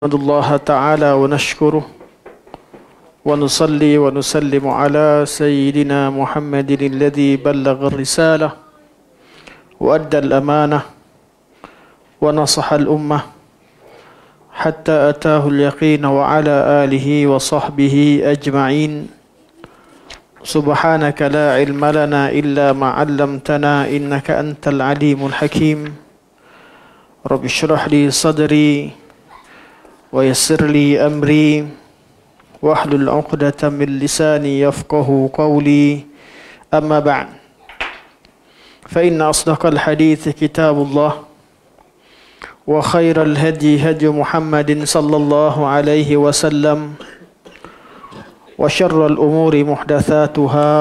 نحمد الله تعالى ونشكره ونصلي ونسلم على سيدنا محمد الذي بلغ الرسالة وأدى الأمانة ونصح الأمة حتى أتاه اليقين وعلى آله وصحبه أجمعين. سبحانك لا علم لنا إلا ما علمتنا إنك أنت العليم الحكيم. رب اشرح لي صدري ويسر لي أمري واحلل عقدة من لساني يفقه قولي. أما بعد، فإن أصدق الحديث كتاب الله وخير الهدي هدي محمد صلى الله عليه وسلم وشر الأمور محدثاتها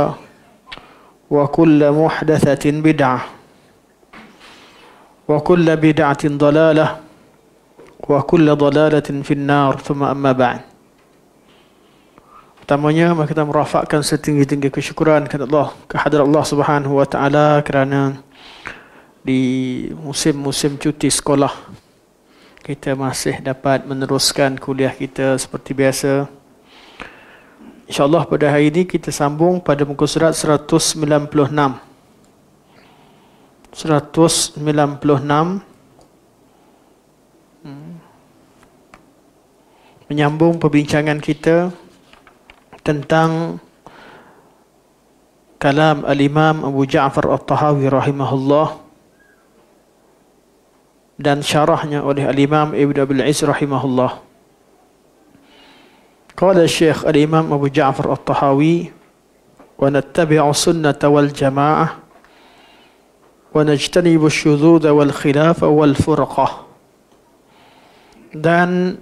وكل محدثة بدعة وكل بدعة ضلالة وكل ضلالة في النار. ثم أما بعد. Pertamanya mari kita merafakkan setinggi-tinggi kesyukuran kehadirat Allah Subhanahu wa taala kerana di musim-musim cuti sekolah kita masih dapat meneruskan kuliah kita seperti biasa. InsyaAllah pada hari ini kita sambung pada muka surat 196. 196 menyambung perbincangan kita tentang kalam Al-Imam Abu Ja'far At-Tahawi rahimahullah dan syarahnya oleh Al-Imam Ibn Abil Izz rahimahullah. Qala Syekh Al-Imam Abu Ja'far At-Tahawi wa nattabi'u sunnata wal jama'ah wa najtanibu syudhuda wal khilafa wal furqah. Dan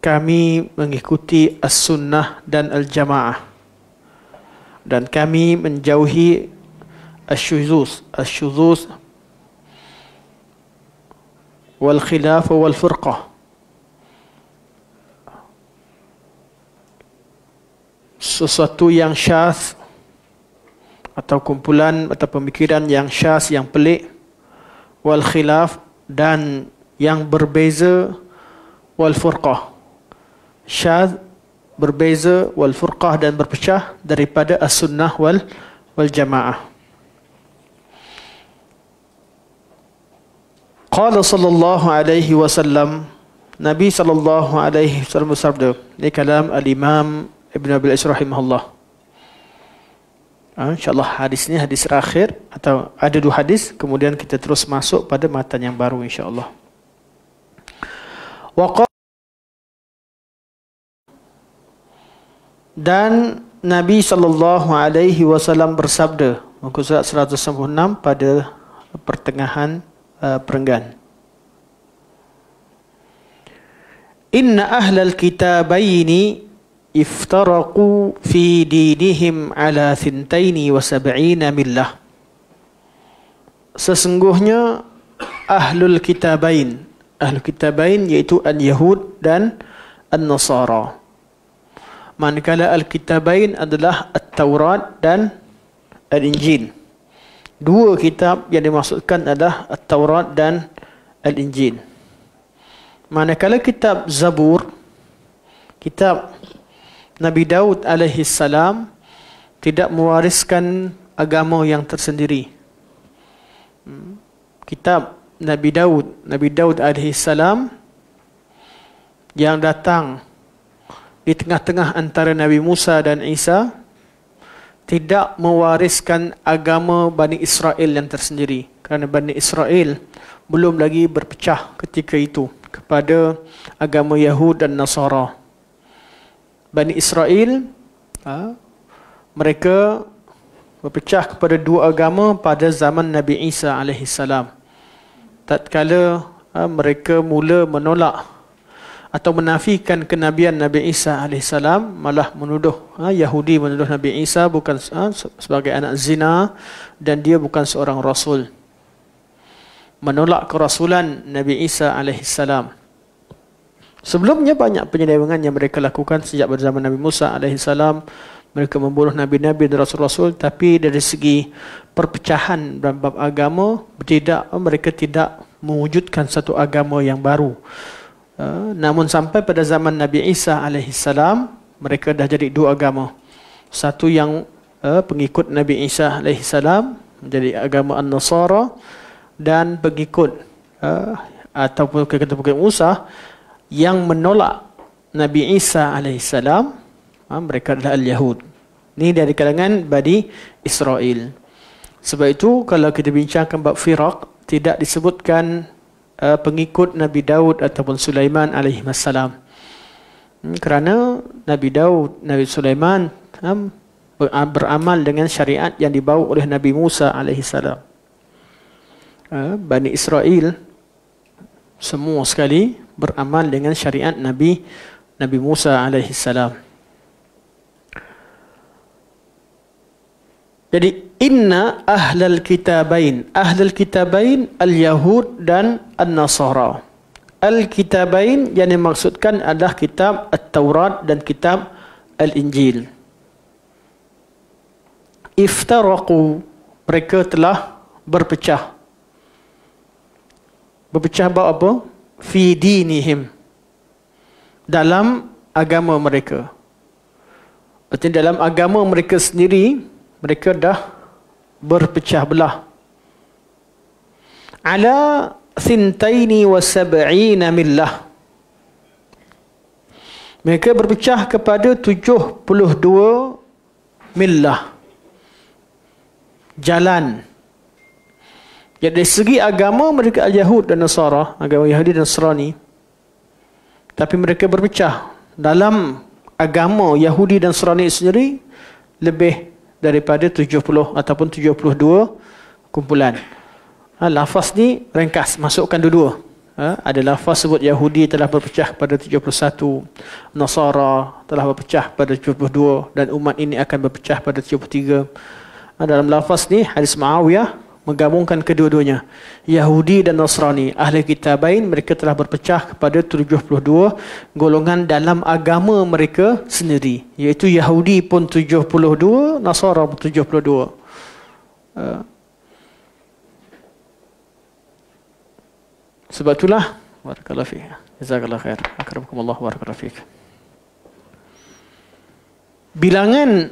kami mengikuti as-sunnah dan al-jamaah, dan kami menjauhi asyuzuz wal khilaf wal furqah, sesuatu yang syaz atau kumpulan atau pemikiran yang syaz, yang pelik, wal khilaf, dan yang berbeza, wal furqah, syaz, berbeza, wal furqah, dan berpecah daripada as-sunnah wal jamaah. Qala sallallahu alaihi wasallam, Nabi sallallahu alaihi wasallam bersabda. Ini kalam al-Imam Ibn Abil Izz rahimahullah. InsyaAllah hadis ini hadis terakhir, atau ada dua hadis, kemudian kita terus masuk pada matan yang baru insyaAllah. Dan Nabi SAW bersabda, muka surat 196 pada pertengahan perenggan. Inna ahlal kitabaini iftaraqu fi dinihim ala 72 millah. Sesungguhnya ahlul kitabain iaitu al-Yahud dan al-Nasara. Manakala al-kitabain adalah At-Taurat dan Al-Injil. Dua kitab yang dimaksudkan adalah At-Taurat dan Al-Injil. Manakala kitab Zabur, kitab Nabi Daud alaihi salam, tidak mewariskan agama yang tersendiri. Kitab Nabi Daud alaihi salam yang datang di tengah-tengah antara Nabi Musa dan Isa, tidak mewariskan agama Bani Israel yang tersendiri, kerana Bani Israel belum lagi berpecah ketika itu kepada agama Yahud dan Nasara. Bani Israel mereka berpecah kepada dua agama pada zaman Nabi Isa alaihi salam. Tatkala mereka mula menolak atau menafikan kenabian Nabi Isa AS, malah menuduh Yahudi menuduh Nabi Isa bukan sebagai anak zina dan dia bukan seorang rasul, menolak kerasulan Nabi Isa AS. Sebelumnya banyak penyelewengan yang mereka lakukan sejak pada zaman Nabi Musa AS. Mereka membunuh nabi-nabi dan rasul-rasul, tapi dari segi perpecahan dalam bab agama, mereka tidak mewujudkan satu agama yang baru. Namun sampai pada zaman Nabi Isa alaihissalam, mereka dah jadi dua agama. Satu yang pengikut Nabi Isa alaihissalam menjadi agama An-Nasara, dan pengikut ataupun pengikut Musa yang menolak Nabi Isa alaihissalam, mereka adalah Al-Yahud. Ini dari kalangan Bani Israel. Sebab itu kalau kita bincangkan bab firaq, tidak disebutkan pengikut Nabi Daud ataupun Sulaiman alaihissalam. Kerana Nabi Daud, Nabi Sulaiman beramal dengan syariat yang dibawa oleh Nabi Musa alaihissalam. Bani Israel semua sekali beramal dengan syariat Nabi Musa alaihissalam. Jadi inna ahlal kitabain al-Yahud dan An-Nasara. Al-Kitabain yang dimaksudkan adalah kitab At-Taurat dan kitab Al-Injil. Iftaraqu, mereka telah berpecah. Berpecah bab apa? Fi dinihim, dalam agama mereka. Artinya dalam agama mereka sendiri, mereka dah berpecah belah. Ala thintaini wa sab'ina millah. Mereka berpecah kepada 72 millah, jalan. Jadi dari segi agama mereka Al-Yahud dan Nasara, agama Yahudi dan Nasrani. Tapi mereka berpecah. Dalam agama Yahudi dan Nasrani sendiri lebih daripada 70 ataupun 72 kumpulan. Lafaz ni ringkas, masukkan dua-dua. Ada lafaz sebut Yahudi telah berpecah pada 71, Nasara telah berpecah pada 72, dan umat ini akan berpecah pada 73. Dalam lafaz ni hadis Muawiyah menggabungkan kedua-duanya. Yahudi dan Nasrani, ahli kitabain, mereka telah berpecah kepada 72 golongan dalam agama mereka sendiri. Iaitu Yahudi pun 72, Nasara pun 72. Sebab itulah, barakallahu fiik. Jazakallahu khair. Akramakumullah, barakallahu fiik. Bilangan,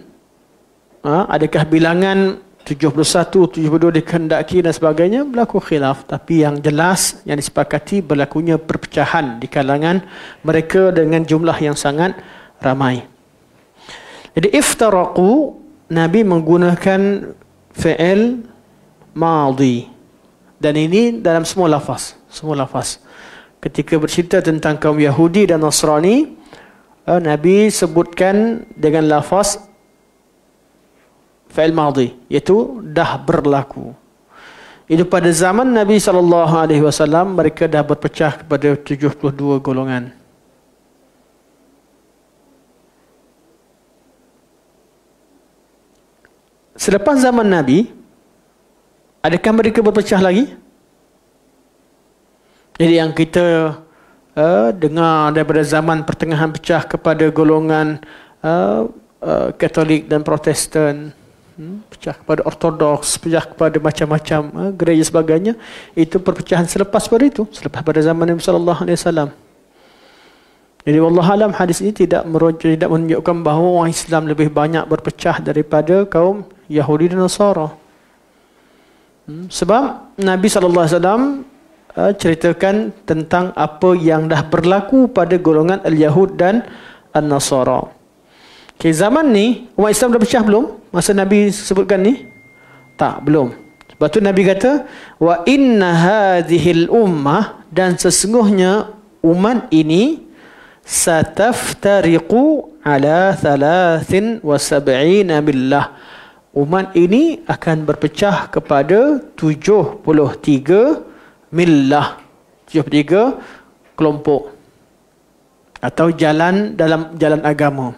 adakah bilangan 71, 72 dikehendaki dan sebagainya, berlaku khilaf. Tapi yang jelas, yang disepakati, berlakunya perpecahan di kalangan mereka dengan jumlah yang sangat ramai. Jadi iftaraqu, Nabi menggunakan fi'il madhi, dan ini dalam semua lafaz. Ketika bercerita tentang kaum Yahudi dan Nasrani, Nabi sebutkan dengan lafaz fi'il madhi, iaitu dah berlaku. Itu pada zaman Nabi SAW, mereka dah berpecah kepada 72 golongan. Selepas zaman Nabi, adakah mereka berpecah lagi? Jadi yang kita dengar daripada zaman pertengahan pecah kepada golongan Katolik dan Protestan, pecah kepada Ortodoks, pecah kepada macam-macam gereja sebagainya, itu perpecahan selepas pada itu, selepas pada zaman Nabi SAW. Jadi wallahualam, hadis ini tidak menunjukkan bahawa orang Islam lebih banyak berpecah daripada kaum Yahudi dan Nasara. Sebab Nabi SAW ceritakan tentang apa yang dah berlaku pada golongan Al-Yahud dan An-Nasara. Okay, zaman ni umat Islam dah pecah belum? Masa Nabi sebutkan ni? Tak, belum. Sebab tu Nabi kata, wa inna hadhil ummah, dan sesungguhnya umat ini sataftariqu ala 73 millah. Umat ini akan berpecah kepada 73 millah, 73 kelompok atau jalan dalam jalan agama.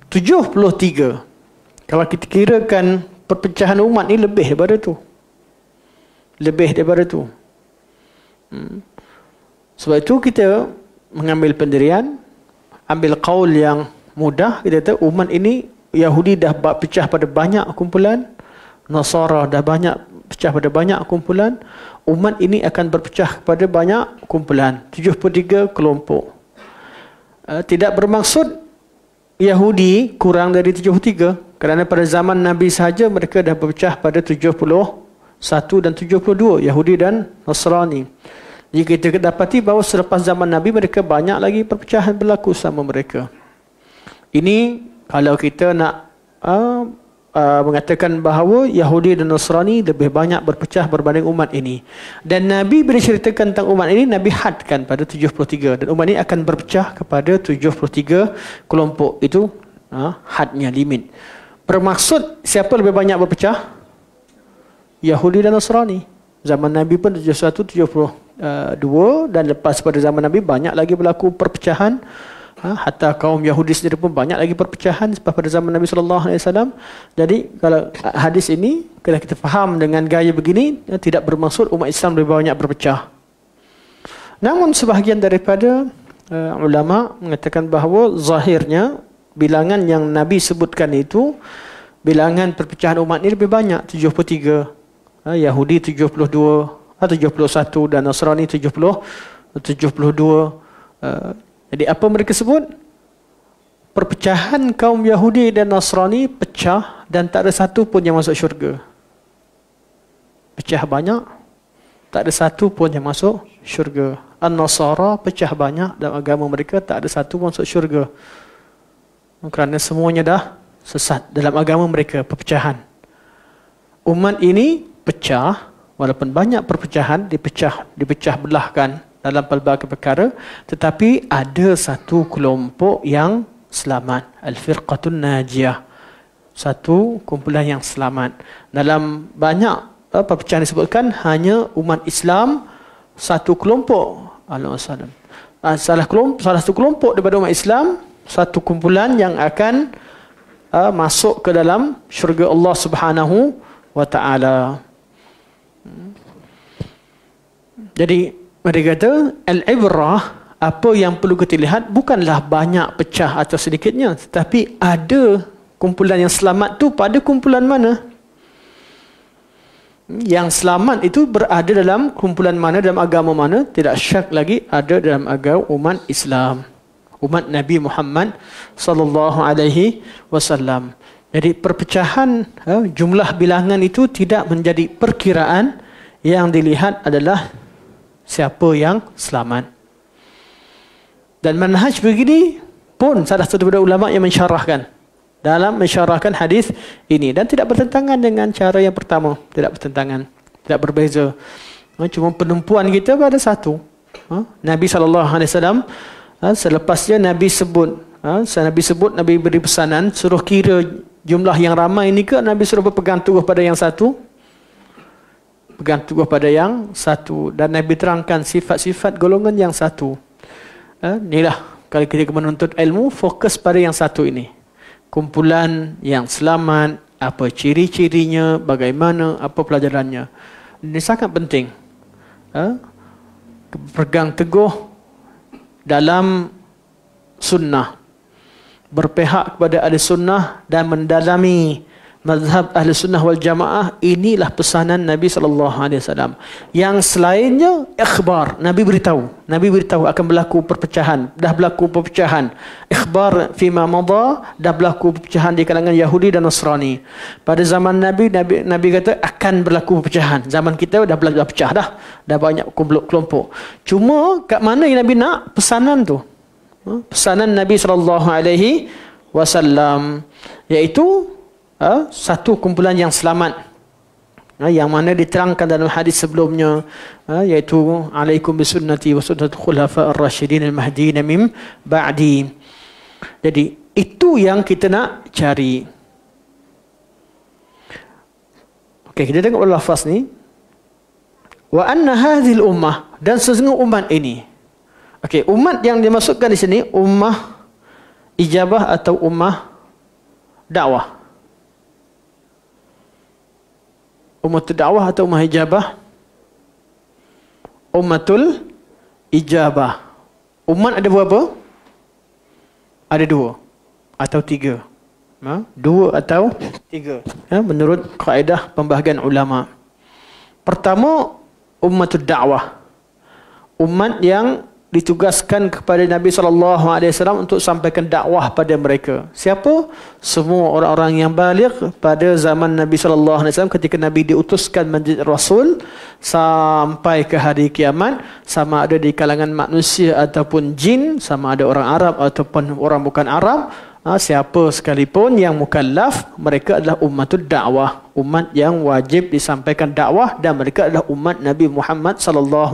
73. Kalau kita kirakan perpecahan umat ni lebih daripada tu. Sebab itu kita mengambil pendirian, ambil qaul yang mudah. Kita kata umat ini, Yahudi dah pecah pada banyak kumpulan, Nasara dah banyak pecah pada banyak kumpulan. Umat ini akan berpecah kepada banyak kumpulan, 73 kelompok. Tidak bermaksud Yahudi kurang dari 73, kerana pada zaman Nabi sahaja mereka dah berpecah pada 71 dan 72, Yahudi dan Nasrani. Jika kita dapati bahawa selepas zaman Nabi mereka banyak lagi perpecahan berlaku sama mereka. Ini kalau kita nak mengatakan bahawa Yahudi dan Nasrani lebih banyak berpecah berbanding umat ini. Dan Nabi bila ceritakan tentang umat ini, Nabi hadkan pada 73. Dan umat ini akan berpecah kepada 73 kelompok. Itu hadnya, limit. Bermaksud siapa lebih banyak berpecah? Yahudi dan Nasrani. Zaman Nabi pun 71, 72. Dan lepas pada zaman Nabi banyak lagi berlaku perpecahan. Hatta kaum Yahudi sendiri pun banyak lagi perpecahan pada zaman Nabi SAW. Jadi kalau hadis ini, kalau kita faham dengan gaya begini, tidak bermaksud umat Islam lebih banyak berpecah. Namun sebahagian daripada ulama mengatakan bahawa zahirnya bilangan yang Nabi sebutkan itu, bilangan perpecahan umat ini lebih banyak, 73. Yahudi 72, 71 dan Nasrani 72. Jadi apa mereka sebut? Perpecahan kaum Yahudi dan Nasrani pecah dan tak ada satu pun yang masuk syurga. Pecah banyak, tak ada satu pun yang masuk syurga. An-Nasara pecah banyak dalam agama mereka, tak ada satu pun masuk syurga. Kerana semuanya dah sesat dalam agama mereka, perpecahan. Umat ini pecah, walaupun banyak perpecahan, dipecah belahkan dalam pelbagai perkara, tetapi ada satu kelompok yang selamat, al-firqatun najiyah, satu kumpulan yang selamat. Dalam banyak perpecahan disebutkan hanya umat Islam satu kelompok, salah satu kelompok daripada umat Islam, satu kumpulan yang akan masuk ke dalam syurga Allah Subhanahu wa taala. Jadi mereka kata, al-ibrah, apa yang perlu kita lihat bukanlah banyak pecah atau sedikitnya, tetapi ada kumpulan yang selamat tu pada kumpulan mana. Yang selamat itu berada dalam kumpulan mana, dalam agama mana, tidak syak lagi ada dalam agama umat Islam, umat Nabi Muhammad sallallahu alaihi wasallam. Jadi perpecahan jumlah bilangan itu tidak menjadi perkiraan, yang dilihat adalah siapa yang selamat. Dan manhaj begini pun salah satu daripada ulama yang mensyarahkan hadis ini, dan tidak bertentangan dengan cara yang pertama, tidak bertentangan, tidak berbeza. Cuma penumpuan kita pada satu. Nabi SAW selepasnya Nabi sebut, Nabi beri pesanan suruh kira jumlah yang ramai ni ke, Nabi suruh berpegang teguh pada yang satu, pegang teguh pada yang satu, dan Nabi terangkan sifat-sifat golongan yang satu. Inilah kalau kita menuntut ilmu, fokus pada yang satu ini, kumpulan yang selamat, apa ciri-cirinya, bagaimana, apa pelajarannya. Ini sangat penting. Pegang teguh dalam sunnah, berpihak kepada ahli sunnah dan mendalami mazhab ahli sunnah wal jamaah. Inilah pesanan Nabi SAW. Yang selainnya ikhbar, Nabi beritahu akan berlaku perpecahan, dah berlaku perpecahan. Ikhbar fima madha, dah berlaku perpecahan di kalangan Yahudi dan Nasrani. Pada zaman Nabi kata akan berlaku perpecahan. Zaman kita dah pecah dah banyak kelompok. Cuma kat mana yang Nabi nak pesanan tu? Pesanan Nabi SAW, iaitu satu kumpulan yang selamat, yang mana diterangkan dalam hadis sebelumnya, iaitu alaikum bisunnati wa sunnatul khulafa ar-rasyidin al-mahdiin min ba'di. Jadi itu yang kita nak cari. Okey, kita tengok lafaz ni, wa anna hadhil ummah, dan sesungguhnya umat ini. Okey, umat yang dimasukkan di sini ummah ijabah atau ummah dakwah? Ummatul dakwah atau ummah ijabah? Ummatul ijabah. Umat ada berapa? Ada dua atau tiga. Dua atau tiga. Menurut kaedah pembahagian ulama. Pertama, ummatul da'wah. Umat yang ditugaskan kepada Nabi SAW untuk sampaikan dakwah pada mereka. Siapa? Semua orang-orang yang baligh pada zaman Nabi SAW ketika Nabi diutuskan menjadi Rasul sampai ke hari kiamat, sama ada di kalangan manusia ataupun jin, sama ada orang Arab ataupun orang bukan Arab, siapa sekalipun yang mukallaf, mereka adalah ummatul dakwah, umat yang wajib disampaikan dakwah, dan mereka adalah umat Nabi Muhammad SAW.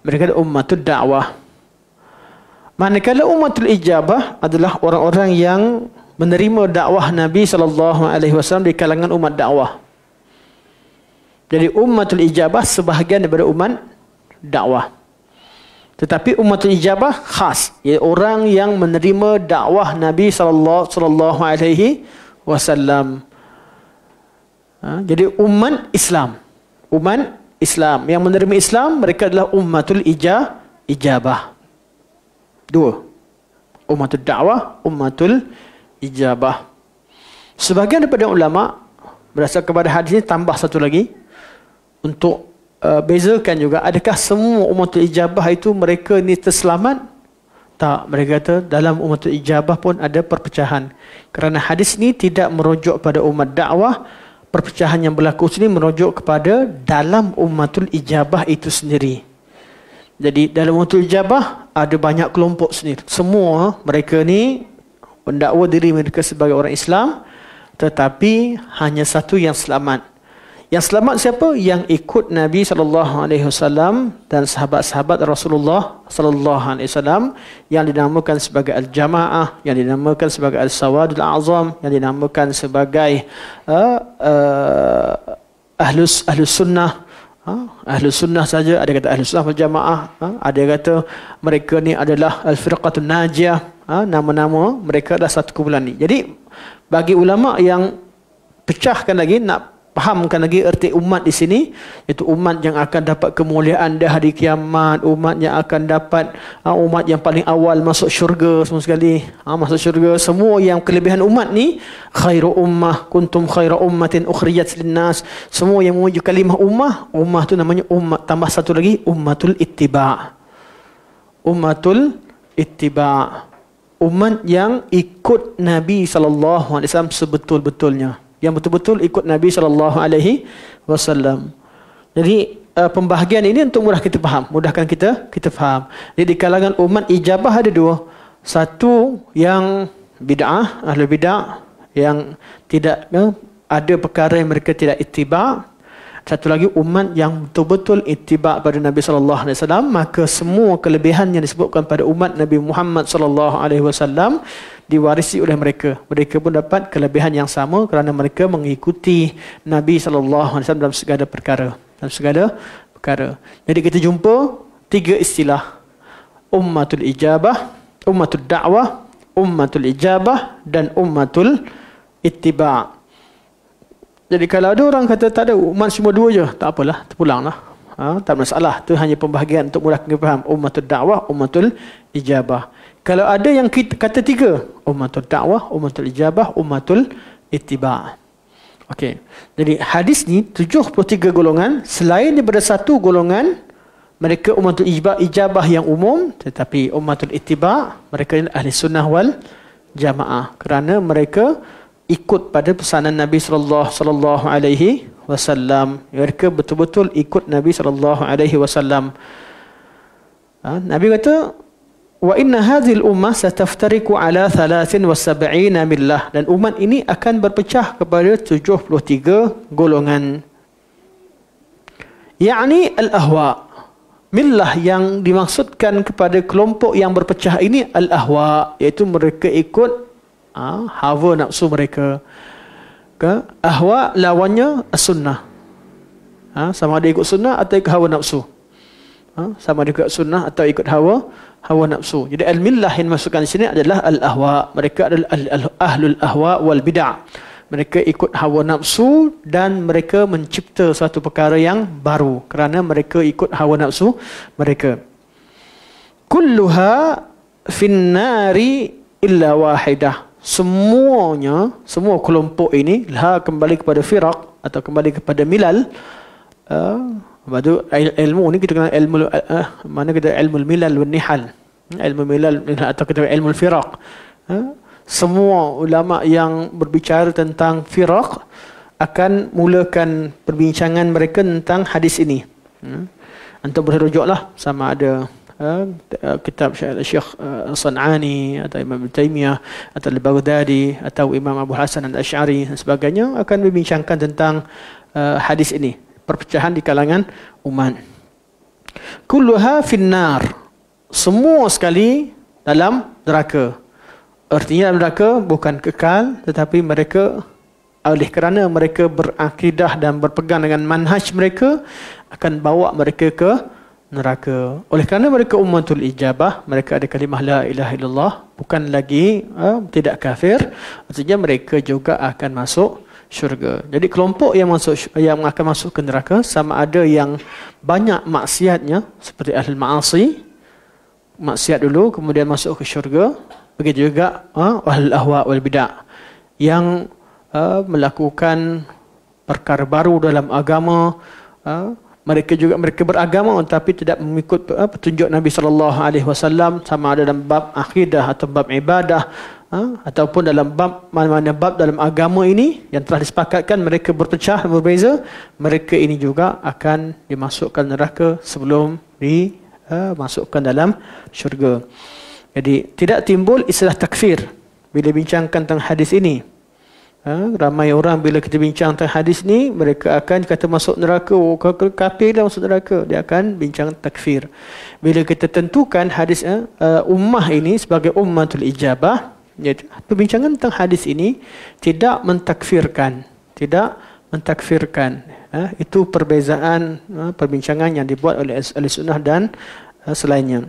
Mereka adalah ummatul dakwah. Manakala ummatul ijabah adalah orang-orang yang menerima dakwah Nabi SAW di kalangan umat dakwah. Jadi ummatul ijabah sebahagian daripada umat dakwah. Tetapi ummatul ijabah khas, iaitu orang yang menerima dakwah Nabi SAW. Jadi umat Islam. Umat Islam yang menerima Islam, mereka adalah ummatul ijabah. Dua. Ummatul dakwah, ummatul ijabah. Sebahagian daripada ulama berdasarkan kepada hadis ini tambah satu lagi untuk bezakan juga, adakah semua ummatul ijabah itu mereka ni terselamat? Tak, mereka kata dalam ummatul ijabah pun ada perpecahan. Kerana hadis ini tidak merujuk pada umat dakwah, perpecahan yang berlaku sini merujuk kepada dalam ummatul ijabah itu sendiri. Jadi dalam ummatul ijabah ada banyak kelompok sendiri. Semua mereka ni mendakwa diri mereka sebagai orang Islam, tetapi hanya satu yang selamat. Yang selamat siapa? Yang ikut Nabi SAW dan sahabat-sahabat Rasulullah SAW, yang dinamakan sebagai Al-Jamaah, yang dinamakan sebagai Al-Sawadul A'zam, yang dinamakan sebagai Ahlus Sunnah. Ahlus Sunnah saja, ada kata Ahlus Sunnah wal Jamaah, ada kata mereka ni adalah Al-Firqatun Najiyah. Nama-nama mereka adalah satu kumpulan ni. Jadi bagi ulama yang pecahkan lagi, nak fahamkan lagi erti umat di sini, iaitu umat yang akan dapat kemuliaan di hari kiamat, umat yang akan dapat umat yang paling awal masuk syurga semua sekali, masuk syurga. Semua yang kelebihan umat ni, khairu ummah kuntum khairu ummatin ukhrijat linnas, semua yang memuji kalimah ummah tu namanya umat, tambah satu lagi ummatul ittiba'. Ummatul ittiba', umat yang ikut Nabi SAW sebetul-betulnya, yang betul-betul ikut Nabi SAW. Jadi pembahagian ini untuk mudah kita faham, mudahkan kita faham. Jadi di kalangan umat ijabah ada dua. Satu yang bid'ah, ahli bid'ah, yang tidak ada perkara yang mereka tidak ittiba'. Satu lagi umat yang betul-betul ittiba' pada Nabi SAW, maka semua kelebihan yang disebutkan pada umat Nabi Muhammad SAW diwarisi oleh mereka. Mereka pun dapat kelebihan yang sama kerana mereka mengikuti Nabi SAW dalam segala perkara. Jadi kita jumpa tiga istilah: ummatul ijabah, ummatul da'wah, ummatul ijabah, dan ummatul ittiba'. Jadi kalau ada orang kata tak ada, umat cuma dua je, tak apalah, terpulanglah. Tak masalah. Itu hanya pembahagian untuk mudahkan kita faham. Ummatul dakwah, ummatul ijabah. Kalau ada yang kata tiga, ummatul dakwah, ummatul ijabah, ummatul ittiba'. Okey. Jadi hadis ni 73 golongan, selain daripada satu golongan, mereka ummatul ijabah yang umum, tetapi ummatul ittiba' mereka ahli sunnah wal jamaah, kerana mereka ikut pada pesanan Nabi sallallahu alaihi wasallam. Mereka betul-betul ikut Nabi sallallahu alaihi wasallam. Nabi kata, wa inna hadhil ummah sataftariqu ala 73 millah, dan umat ini akan berpecah kepada 73 golongan. Yakni al-ahwa. Millah yang dimaksudkan kepada kelompok yang berpecah ini al-ahwa, iaitu mereka ikut hawa nafsu mereka. Ahwa lawannya as-sunnah. Sama ada ikut sunnah atau ikut hawa nafsu. Sama ada ikut sunnah atau ikut hawa nafsu. Jadi al-millah yang dimaksudkan di sini adalah al-ahwa. Mereka adalah ahlul ahwa wal bid'ah. Mereka ikut hawa nafsu dan mereka mencipta suatu perkara yang baru kerana mereka ikut hawa nafsu mereka. Kulluha finnari illa wahidah. Semuanya, semua kelompok ini, kembali kepada firaq, atau kembali kepada milal. Lepas tu ilmu ni kita kenal ilmu mana kita ilmu milal wan nihal. Ilmu milal atau kita ilmu firaq. Semua ulama yang berbicara tentang firaq akan mulakan perbincangan mereka tentang hadis ini. Antum boleh rujuklah sama ada kitab Syekh San'ani atau Imam Ibn Taymiyah atau Al-Baghdadi atau Imam Abu Hasan Al-Asy'ari dan sebagainya akan membincangkan tentang hadis ini, perpecahan di kalangan umat. Kulluha finnar, semua sekali dalam neraka. Artinya dalam neraka bukan kekal, tetapi mereka oleh kerana mereka berakidah dan berpegang dengan manhaj mereka akan bawa mereka ke neraka. Oleh kerana mereka ummatul ijabah, mereka ada kalimah la ilaha illallah, bukan lagi tidak kafir, artinya mereka juga akan masuk syurga. Jadi kelompok yang akan masuk ke neraka sama ada yang banyak maksiatnya seperti ahli ma'asi, maksiat dulu kemudian masuk ke syurga. Begitu juga ahli ahwa wal bidah yang melakukan perkara baru dalam agama. Mereka beragama tetapi tidak mengikut petunjuk Nabi sallallahu alaihi wasallam, sama ada dalam bab akidah atau bab ibadah ataupun dalam bab mana-mana bab dalam agama ini yang telah disepakatkan mereka berpecah berbeza, mereka ini juga akan dimasukkan neraka sebelum dimasukkan dalam syurga. Jadi tidak timbul istilah takfir bila bincangkan tentang hadis ini. Ramai orang bila kita bincang tentang hadis ni, mereka akan kata masuk neraka, kafir dah masuk neraka. Dia akan bincang takfir. Bila kita tentukan hadis ummah ini sebagai ummatul ijabah, iaitu perbincangan tentang hadis ini tidak mentakfirkan, itu perbezaan perbincangan yang dibuat oleh ahli sunnah dan selainnya.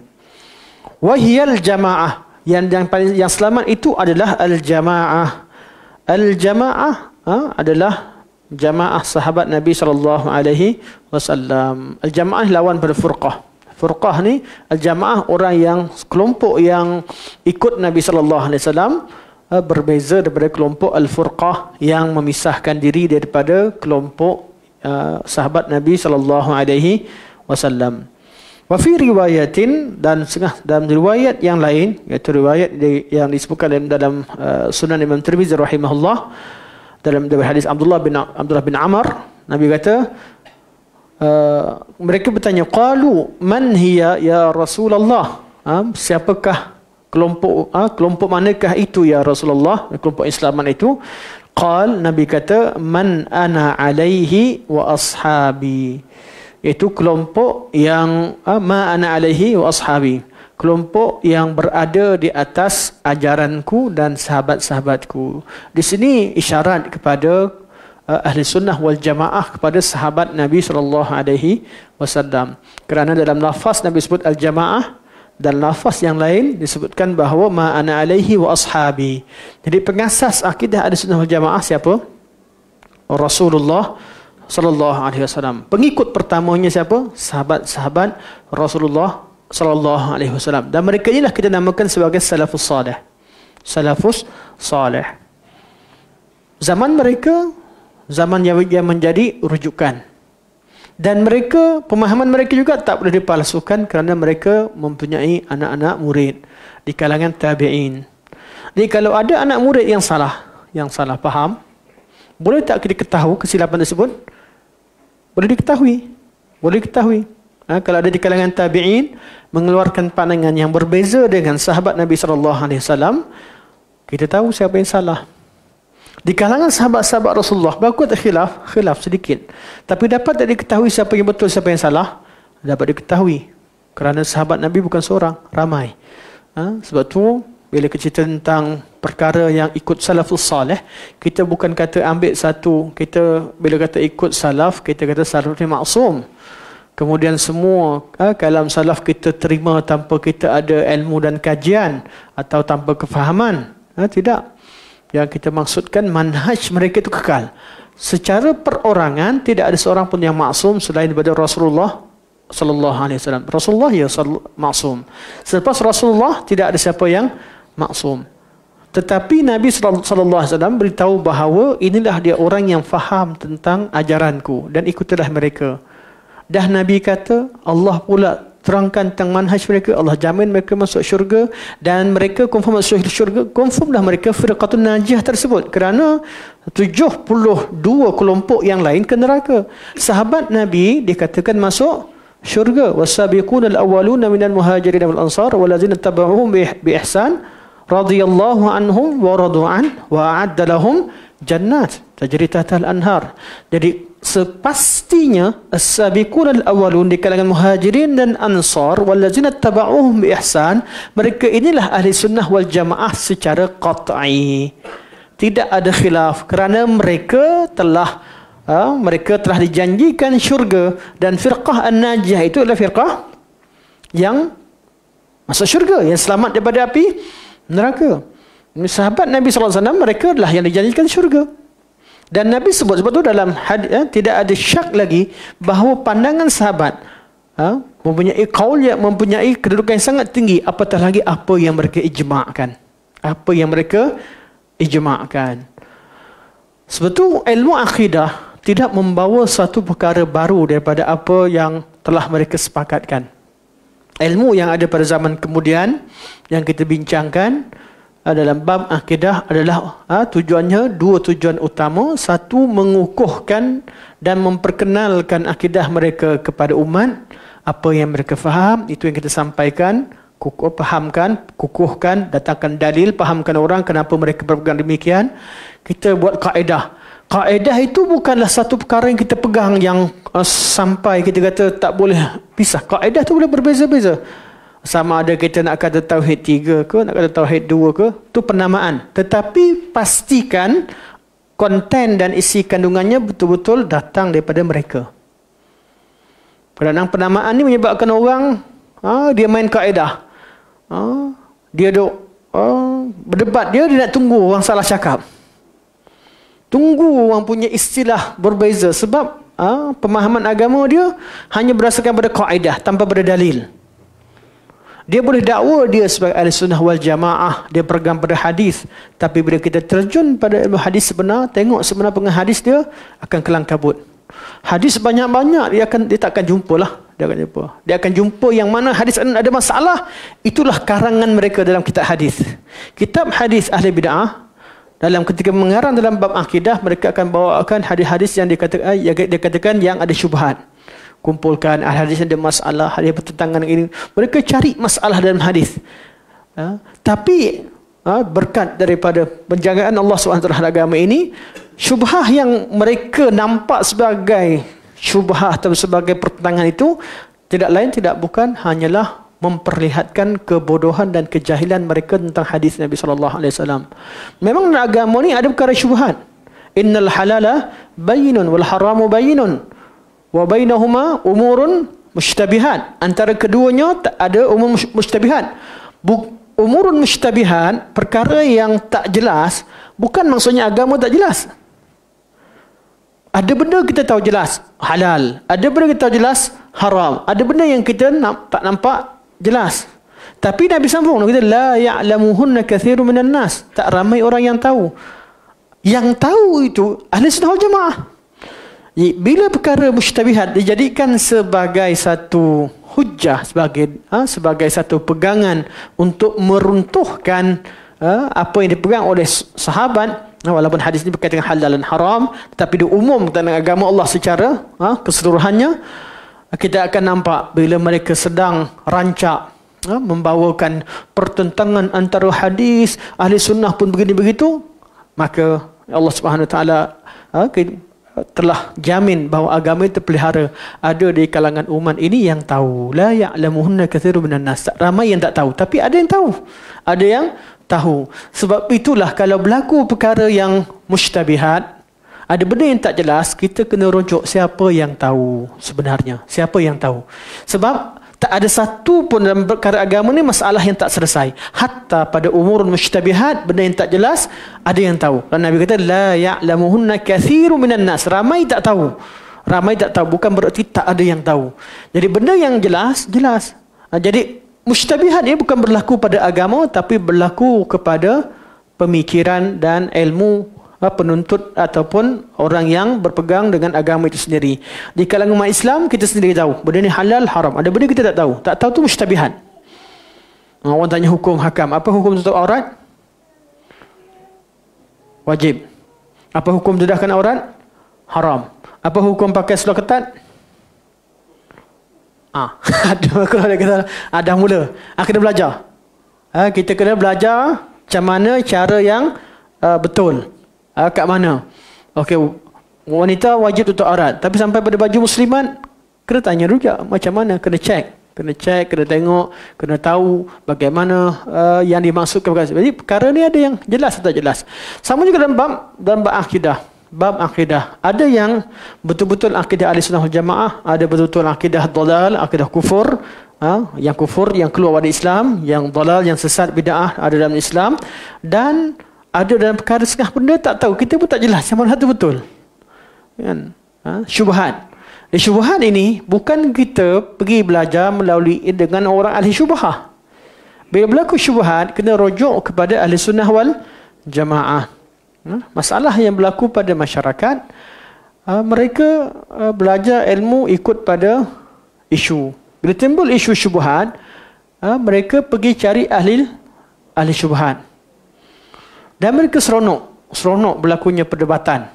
Wahiyal jamaah, yang selamat itu adalah al-jamaah. Al-jamaah adalah jamaah sahabat Nabi sallallahu alaihi wasallam. Al-jamaah lawan pada furqah. Furqah ni al-jamaah orang yang kelompok yang ikut Nabi sallallahu alaihi wasallam berbeza daripada kelompok al-furqah yang memisahkan diri daripada kelompok sahabat Nabi sallallahu alaihi wasallam. Wa fi riwayatin, dan dalam riwayat yang lain, iaitu riwayat yang disebutkan dalam Sunan Imam Tirmizi rahimahullah, dalam hadis Abdullah bin Amr, Nabi kata mereka bertanya, qalu man hiya ya Rasulullah, siapakah kelompok manakah itu ya Rasulullah, kelompok Islaman itu? Qal, Nabi kata, man ana alaihi wa ashabi, iaitu kelompok yang ma ana alaihi wa ashabi, kelompok yang berada di atas ajaranku dan sahabat-sahabatku. Di sini isyarat kepada ahli sunnah wal jamaah, kepada sahabat Nabi sallallahu alaihi wasallam. Kerana dalam lafaz Nabi sebut al jamaah dan lafaz yang lain disebutkan bahawa ma ana alaihi wa ashabi. Jadi pengasas akidah ahli sunnah wal jamaah siapa? Rasulullah sallallahu alaihi wasallam. Pengikut pertamanya siapa? Sahabat-sahabat Rasulullah sallallahu alaihi wasallam. Dan mereka inilah kita namakan sebagai salafus salih. Salafus salih. Zaman mereka zaman yang menjadi rujukan. Dan mereka, pemahaman mereka juga tak boleh dipalsukan kerana mereka mempunyai anak-anak murid di kalangan tabi'in. Jadi kalau ada anak murid yang salah faham, boleh tak kita ketahui kesilapan tersebut? Boleh diketahui. Kalau ada di kalangan tabi'in mengeluarkan pandangan yang berbeza dengan sahabat Nabi sallallahu alaihi wasallam, kita tahu siapa yang salah. Di kalangan sahabat-sahabat Rasulullah berlaku khilaf sedikit, tapi dapat tak diketahui siapa yang betul, siapa yang salah? Dapat diketahui kerana sahabat Nabi bukan seorang, ramai. Sebab tu bila kita cerita tentang perkara yang ikut salafus salih, kita bukan kata ambil satu, kita bila kata ikut salaf, kita kata salaf ni maksum. Kemudian semua kalam salaf kita terima tanpa kita ada ilmu dan kajian atau tanpa kefahaman. Tidak. Yang kita maksudkan manhaj mereka itu kekal. Secara perorangan tidak ada seorang pun yang maksum selain daripada Rasulullah sallallahu alaihi wasallam. Rasulullah maksum. Selepas Rasulullah tidak ada siapa yang maksum. Tetapi Nabi sallallahu alaihi wasallam beritahu bahawa inilah dia orang yang faham tentang ajaranku dan ikutilah mereka. Dah Nabi kata, Allah pula terangkan tentang manhaj mereka, Allah jamin mereka masuk syurga dan mereka confirm masuk syurga, confirmlah mereka firqatun najiyah tersebut kerana 72 kelompok yang lain ke neraka. Sahabat Nabi dikatakan masuk syurga. Wasabiquna al-awwaluna minal muhajirin wal ansar wallazina tabauhum bi ihsan radhiyallahu anhum wa radu an wa a'adda lahum jannat tajri tahtal anhar. Jadi sepastinya as-sabiqun al-awwalun di kalangan muhajirin dan ansar wallazina tabauhum bi ihsan, mereka inilah ahli sunnah wal jamaah secara qat'i. Tidak ada khilaf kerana mereka telah dijanjikan syurga dan firqah an-najiyah itu adalah firqah yang masuk syurga, yang selamat daripada api neraka. Sahabat Nabi SAW mereka adalah yang dijanjikan syurga. Dan Nabi sebut tu dalam hadis, tidak ada syak lagi bahawa pandangan sahabat mempunyai qaul yang mempunyai kedudukan yang sangat tinggi, apatah lagi apa yang mereka ijma'kan. Apa yang mereka ijma'kan. Sebab tu ilmu akidah tidak membawa satu perkara baru daripada apa yang telah mereka sepakatkan. Ilmu yang ada pada zaman kemudian yang kita bincangkan dalam bab akidah adalah tujuannya dua tujuan utama. Satu, mengukuhkan dan memperkenalkan akidah mereka kepada umat. Apa yang mereka faham, itu yang kita sampaikan. Fahamkan, kukuhkan, datangkan dalil, fahamkan orang kenapa mereka berpegang demikian. Kita buat kaedah. Kaedah itu bukanlah satu perkara yang kita pegang yang sampai kita kata tak boleh pisah. Kaedah itu boleh berbeza-beza. Sama ada kita nak kata tauhid 3 ke, nak kata tauhid 2 ke, itu penamaan. Tetapi pastikan konten dan isi kandungannya betul-betul datang daripada mereka. Kadang-kadang penamaan ni menyebabkan orang dia main kaedah. Dia duk berdebat, dia nak tunggu orang salah cakap. Tunggu orang punya istilah berbeza sebab pemahaman agama dia hanya berdasarkan pada kaedah tanpa pada dalil. Dia boleh dakwa dia sebagai ahli sunnah wal jamaah, dia pegang pada hadis, tapi bila kita terjun pada ilmu hadis sebenar, tengok sebenar penghadis dia akan kelang kabut. Hadis banyak-banyak dia tak akan jumpa lah. Dia akan jumpa yang mana hadis ada masalah, itulah karangan mereka dalam kitab hadis. Kitab hadis ahli bid'ah dalam ketika mengarang dalam bab akidah, mereka akan bawakan hadis-hadis yang dikatakan yang ada syubhat. Kumpulkan hadis yang ada masalah, hadis bertentangan dengan ini. Mereka cari masalah dalam hadis. Tapi berkat daripada penjagaan Allah SWT terhadap agama ini, syubhah yang mereka nampak sebagai syubhah atau sebagai pertentangan itu tidak lain tidak bukan hanyalah memperlihatkan kebodohan dan kejahilan mereka tentang hadis Nabi SAW. Memang dalam agama ni ada perkara syubhat. Innal halala bayyinun wal haramu bayyinun wa bainahuma umurun mushtabihat. Antara keduanya ada umur mushtabihat. Umurun mushtabihat, perkara yang tak jelas, bukan maksudnya agama tak jelas. Ada benda kita tahu jelas halal, ada benda kita tahu jelas haram, ada benda yang kita tak nampak jelas. Tapi Nabi sambung, Nabi kata la ya'lamuhunna katsirun minan nas, tak ramai orang yang tahu. Yang tahu itu ahli sunnah wal jamaah. Bila perkara mushtabihat dijadikan sebagai satu hujjah, sebagai satu pegangan untuk meruntuhkan apa yang dipegang oleh sahabat, walaupun hadis ini berkaitan dengan halal dan haram, tetapi diumum tentang agama Allah secara keseluruhannya, kita akan nampak bila mereka sedang rancak membawakan pertentangan antara hadis, ahli sunnah pun begini begitu, maka Allah Subhanahu Wa Taala telah jamin bahawa agama itu terpelihara. Ada di kalangan umat ini yang tahu. La ya'lamuhunna katsirun minan nas. Ramai yang tak tahu, tapi ada yang tahu. Ada yang tahu. Sebab itulah kalau berlaku perkara yang mushtabihat, ada benda yang tak jelas, kita kena rujuk siapa yang tahu sebenarnya. Siapa yang tahu. Sebab tak ada satu pun dalam perkara agama ni masalah yang tak selesai. Hatta pada umur mushtabihat, benda yang tak jelas, ada yang tahu. Dan Nabi kata la ya'lamuhunna katsirun minan nas. Ramai tak tahu. Ramai tak tahu bukan berarti tak ada yang tahu. Jadi benda yang jelas, jelas. Jadi mushtabihat ini bukan berlaku pada agama, tapi berlaku kepada pemikiran dan ilmu penuntut ataupun orang yang berpegang dengan agama itu sendiri. Di kalangan umat Islam, kita sendiri tahu benda ni halal, haram. Ada benda kita tak tahu. Tak tahu tu mustabihat. Orang tanya hukum hakam. Apa hukum tutup aurat? Wajib. Apa hukum dedahkan aurat? Haram. Apa hukum pakai seluar ketat? Kalau dia kata dah mula. Kena belajar. Kita kena belajar macam mana cara yang betul. Kat mana? Okey, wanita wajib tutup aurat. Tapi sampai pada baju muslimat, kena tanya juga macam mana. Kena cek. Kena tengok. Kena tahu bagaimana yang dimaksudkan. Jadi perkara ni ada yang jelas atau tak jelas. Sama juga dalam bab akidah. Bab akidah. Ada yang betul-betul akidah Ahlussunnah wal Jamaah. Ada betul-betul akidah dalal, akidah kufur. Yang kufur, yang keluar dari Islam. Yang dalal, yang sesat, bid'ah ada dalam Islam. Dan ada dalam perkara setengah benda tak tahu. Kita pun tak jelas yang mana satu betul. Kan? Syubhat. Syubhat ini bukan kita pergi belajar melalui dengan orang ahli syubhah. Bila berlaku syubhat, kena rujuk kepada ahli sunnah wal jamaah. Masalah yang berlaku pada masyarakat, mereka belajar ilmu ikut pada isu. Bila timbul isu syubhat, mereka pergi cari ahli syubhat. Dan mereka seronok berlakunya perdebatan.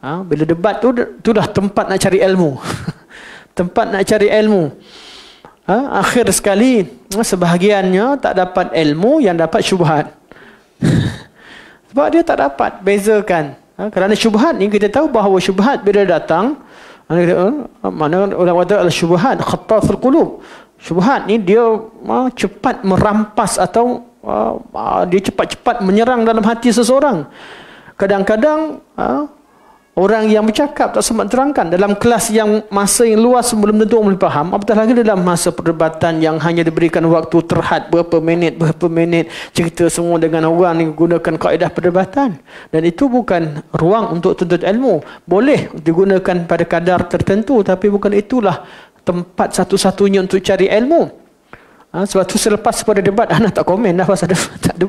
Bila debat tu dah tempat nak cari ilmu. Tempat nak cari ilmu. Akhir sekali, sebahagiannya tak dapat ilmu, yang dapat syubhat. Sebab dia tak dapat bezakan. Kerana syubhat ni kita tahu bahawa syubhat bila datang, mana orang kata al-syubhat khattathul qulub. Syubhat ni dia cepat merampas atau dia cepat-cepat menyerang dalam hati seseorang. Kadang-kadang orang yang bercakap tak sempat terangkan dalam kelas yang masa yang luas belum tentu orang boleh faham, apatah lagi dalam masa perdebatan yang hanya diberikan waktu terhad berapa minit cerita semua dengan orang yang gunakan kaedah perdebatan. Dan itu bukan ruang untuk tuntut ilmu. Boleh digunakan pada kadar tertentu, tapi bukan itulah tempat satu-satunya untuk cari ilmu. Sebab tu selepas pada debat, anak tak komen dah pasal tak ada,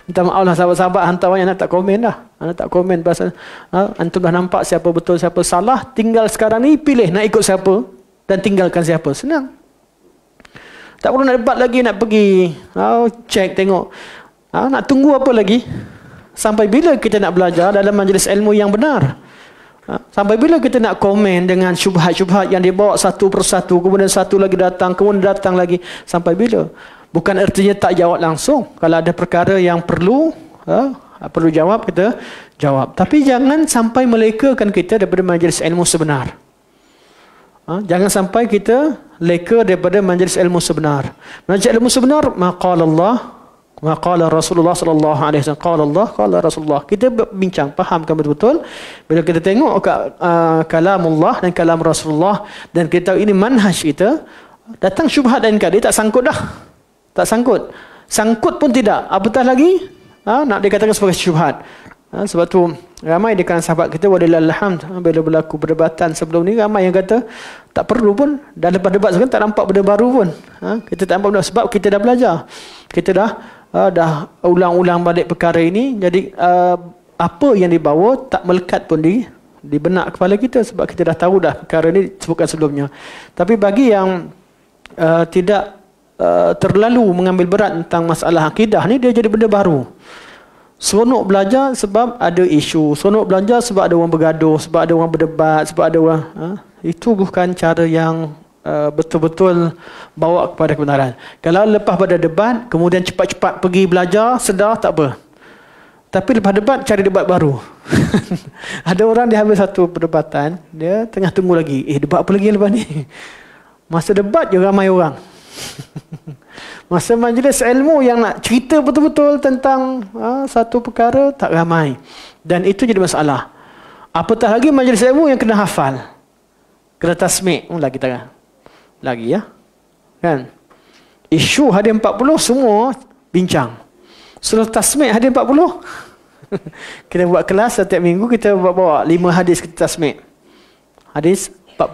minta maaf lah sahabat-sahabat hantar anak tak komen dah. Anak tak komen pasal antum dah nampak siapa betul siapa salah, tinggal sekarang ni pilih nak ikut siapa dan tinggalkan siapa. Senang. Tak perlu nak debat lagi, nak pergi cek tengok. Nak tunggu apa lagi? Sampai bila kita nak belajar dalam majlis ilmu yang benar? Sampai bila kita nak komen dengan syubhat-syubhat yang dibawa satu persatu, kemudian satu lagi datang, kemudian datang lagi, sampai bila? Bukan artinya tak jawab langsung. Kalau ada perkara yang perlu jawab, kita jawab. Tapi jangan sampai melekakan kita daripada majlis ilmu sebenar. Jangan sampai kita leka daripada majlis ilmu sebenar. Majlis ilmu sebenar, maqala Allah, maqala Rasulullah sallallahu alaihi wasallam, qala Allah, qala Rasulullah. Kita bincang, fahamkan betul-betul. Bila kita tengok kalamullah dan kalam Rasulullah dan kita tahu ini manhaj kita, datang syubhat dan dia tak sangkut dah. Tak sangkut. Sangkut pun tidak. Apatah lagi nak dikatakan sebagai syubhat. Sebab tu ramai di kalangan sahabat kita walillahil hamd, bila berlaku perdebatan sebelum ni, ramai yang kata tak perlu pun, dah lepas debat sekarang tak nampak benda baru pun. Kita tak nampak benda, sebab kita dah belajar. Kita dah ulang-ulang balik perkara ini. Jadi apa yang dibawa tak melekat pun di benak kepala kita, sebab kita dah tahu dah perkara ini sebutkan sebelumnya. Tapi bagi yang tidak terlalu mengambil berat tentang masalah akidah ni, dia jadi benda baru. Seronok belajar sebab ada isu, seronok belajar sebab ada orang bergaduh, sebab ada orang berdebat, sebab ada orang itu bukan cara yang betul-betul bawa kepada kebenaran. Kalau lepas pada debat kemudian cepat-cepat pergi belajar, sedar, tak apa. Tapi lepas debat cari debat baru. Ada orang dia habis satu perdebatan, dia tengah tunggu lagi, debat apa lagi lepas ni. Masa debat je ramai orang. Masa majlis ilmu yang nak cerita betul-betul tentang satu perkara, tak ramai. Dan itu jadi masalah. Apatah lagi majlis ilmu yang kena hafal, kena tasmik lagi tak? Lagi ya, kan? Isu hadis 40 semua bincang. Suruh tasmik hadis 40. Kita buat kelas setiap minggu, kita bawa 5 hadis kita tasmik. Hadis 40.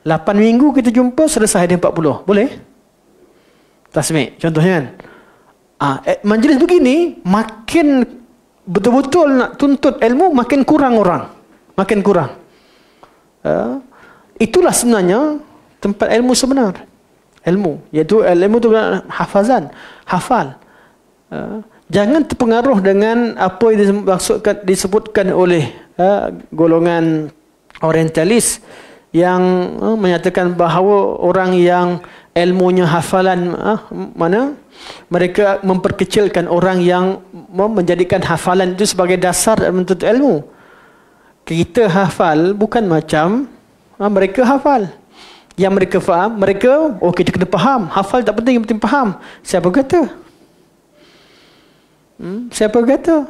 8 minggu kita jumpa, selesai hadis 40. Boleh? Tasmik contohnya kan. Majlis begini makin betul-betul nak tuntut ilmu, makin kurang orang. Makin kurang. Itulah sebenarnya tempat ilmu sebenar. Ilmu. Iaitu ilmu itu hafazan. Hafal. Jangan terpengaruh dengan apa yang disebutkan oleh golongan orientalis yang menyatakan bahawa orang yang ilmunya hafalan mana mereka memperkecilkan orang yang menjadikan hafalan itu sebagai dasar menuntut ilmu. Kita hafal bukan macam mereka hafal. Yang mereka faham, kita kena faham. Hafal tak penting, yang penting faham. Siapa kata? Siapa kata?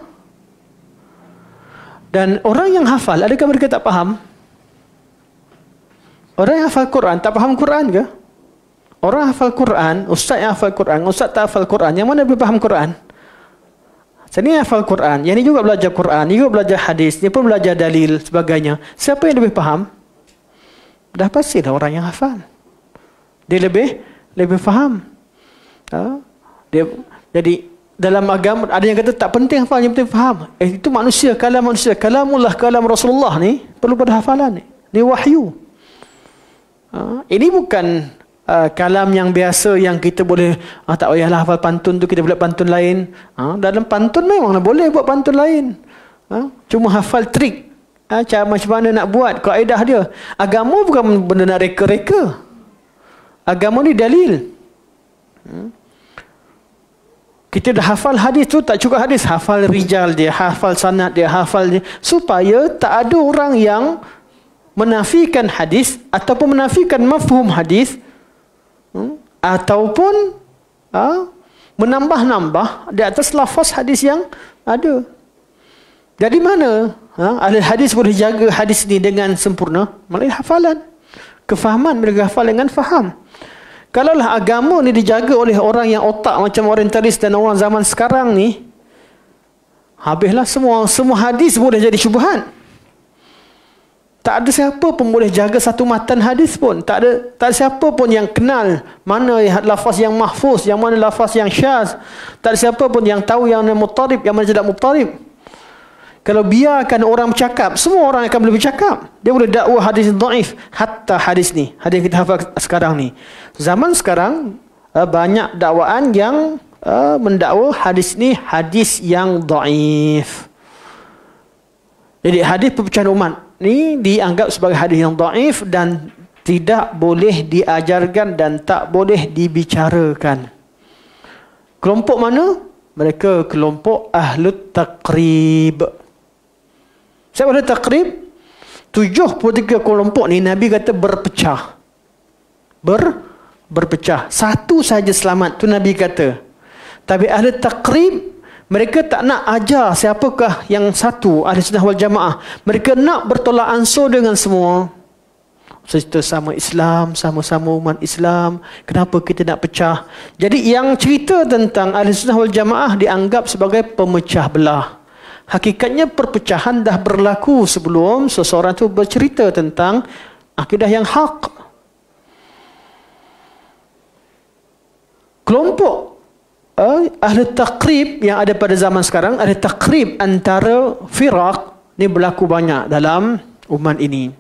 Dan orang yang hafal, adakah mereka tak faham? Orang yang hafal Quran tak faham Quran ke? Orang hafal Quran, ustaz yang hafal Quran, ustaz tak hafal Quran, yang mana lebih faham Quran? Saya ni hafal Quran, yang ni juga belajar Quran, ni juga belajar hadis, dia pun belajar dalil sebagainya. Siapa yang lebih faham? Dah pastilah orang yang hafal. Dia lebih faham. Jadi dalam agama ada yang kata tak penting hafal, yang penting faham. Itu manusia, kalamullah, kalam Rasulullah ni perlu pada hafalan ni. Ni wahyu. Ini bukan kalam yang biasa yang kita boleh tak payahlah hafal pantun tu, kita boleh pantun lain. Dalam pantun memang boleh buat pantun lain. Cuma hafal trik. Cara macam mana nak buat, kaedah dia. Agama bukan benda nak reka-reka. Agama ni dalil. Kita dah hafal hadis tu, tak cukup hadis, hafal rijal dia, hafal sanad dia, hafal dia, supaya tak ada orang yang menafikan hadis ataupun menafikan mafhum hadis, ataupun menambah-nambah di atas lafaz hadis yang ada. Dari mana ahli hadis boleh jaga hadis ni dengan sempurna? Melalui hafalan. Kefahaman, mereka hafal dengan faham. Kalaulah agama ni dijaga oleh orang yang otak macam orientalis dan orang zaman sekarang ni, habislah semua hadis boleh jadi syubhat. Tak ada siapa pun boleh jaga satu matan hadis pun. Tak ada siapa pun yang kenal mana lafaz yang mahfuz, yang mana lafaz yang syaz. Tak ada siapa pun yang tahu yang mana muttarib, yang mana tidak muttarib. Kalau biarkan orang bercakap, semua orang akan boleh bercakap. Dia boleh dakwah hadis dhaif, hatta hadis ni, hadis yang kita hafal sekarang ni. Zaman sekarang banyak dakwaan yang mendakwa hadis ni hadis yang dhaif. Jadi hadis perpecahan umat ni dianggap sebagai hadis yang dhaif dan tidak boleh diajarkan dan tak boleh dibicarakan. Kelompok mana? Mereka kelompok ahlut taqrib. Siapa ahlut taqrib? 73 kelompok ni Nabi kata berpecah. Berpecah. Satu saja selamat, tu Nabi kata. Tapi ahlut taqrib, mereka tak nak ajar siapakah yang satu, ahli sunnah wal jamaah. Mereka nak bertolak ansur dengan semua. Kita sama Islam, sama-sama umat Islam. Kenapa kita nak pecah? Jadi yang cerita tentang ahli sunnah wal jamaah dianggap sebagai pemecah belah. Hakikatnya perpecahan dah berlaku sebelum seseorang tu bercerita tentang akidah yang hak. Kelompok ahli taqrib yang ada pada zaman sekarang, ahli taqrib antara firaq ni berlaku banyak dalam umat ini.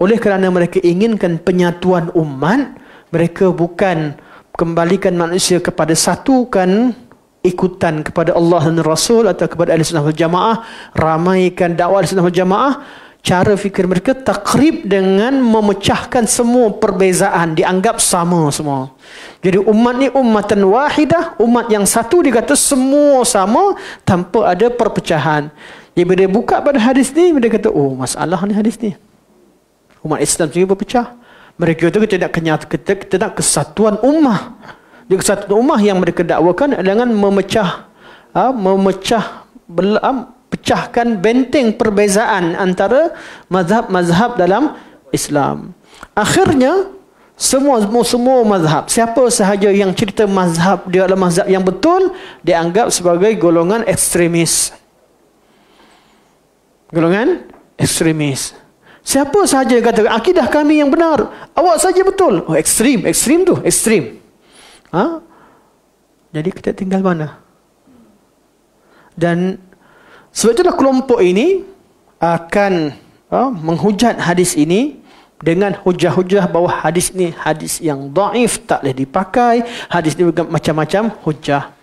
Oleh kerana mereka inginkan penyatuan umat, mereka bukan kembalikan manusia kepada satukan ikutan kepada Allah dan Rasul atau kepada ahli sunnah wal jamaah, ramaikan dakwah ahli sunnah wal jamaah. Cara fikir mereka takrib dengan memecahkan semua perbezaan, dianggap sama semua. Jadi umat ni ummatan wahidah, umat yang satu dikata semua sama tanpa ada perpecahan. Jadi bila dia buka pada hadis ni, dia kata, oh masalah ni hadis ni. Umat Islam sendiri berpecah. Mereka itu kita nak kesatuan ummah. Di kesatuan ummah yang mereka dakwakan dengan pecahkan benteng perbezaan antara mazhab-mazhab dalam Islam. Akhirnya semua mazhab, siapa sahaja yang cerita mazhab dia adalah mazhab yang betul, dianggap sebagai golongan ekstremis. Golongan ekstremis. Siapa sahaja yang kata akidah kami yang benar, awak saja betul. Oh, ekstrim tu, ekstrim. Jadi kita tinggal mana? Dan sebab itulah kelompok ini akan menghujat hadis ini dengan hujah-hujah bahawa hadis ini hadis yang dhaif, tak boleh dipakai. Hadis ini macam-macam hujah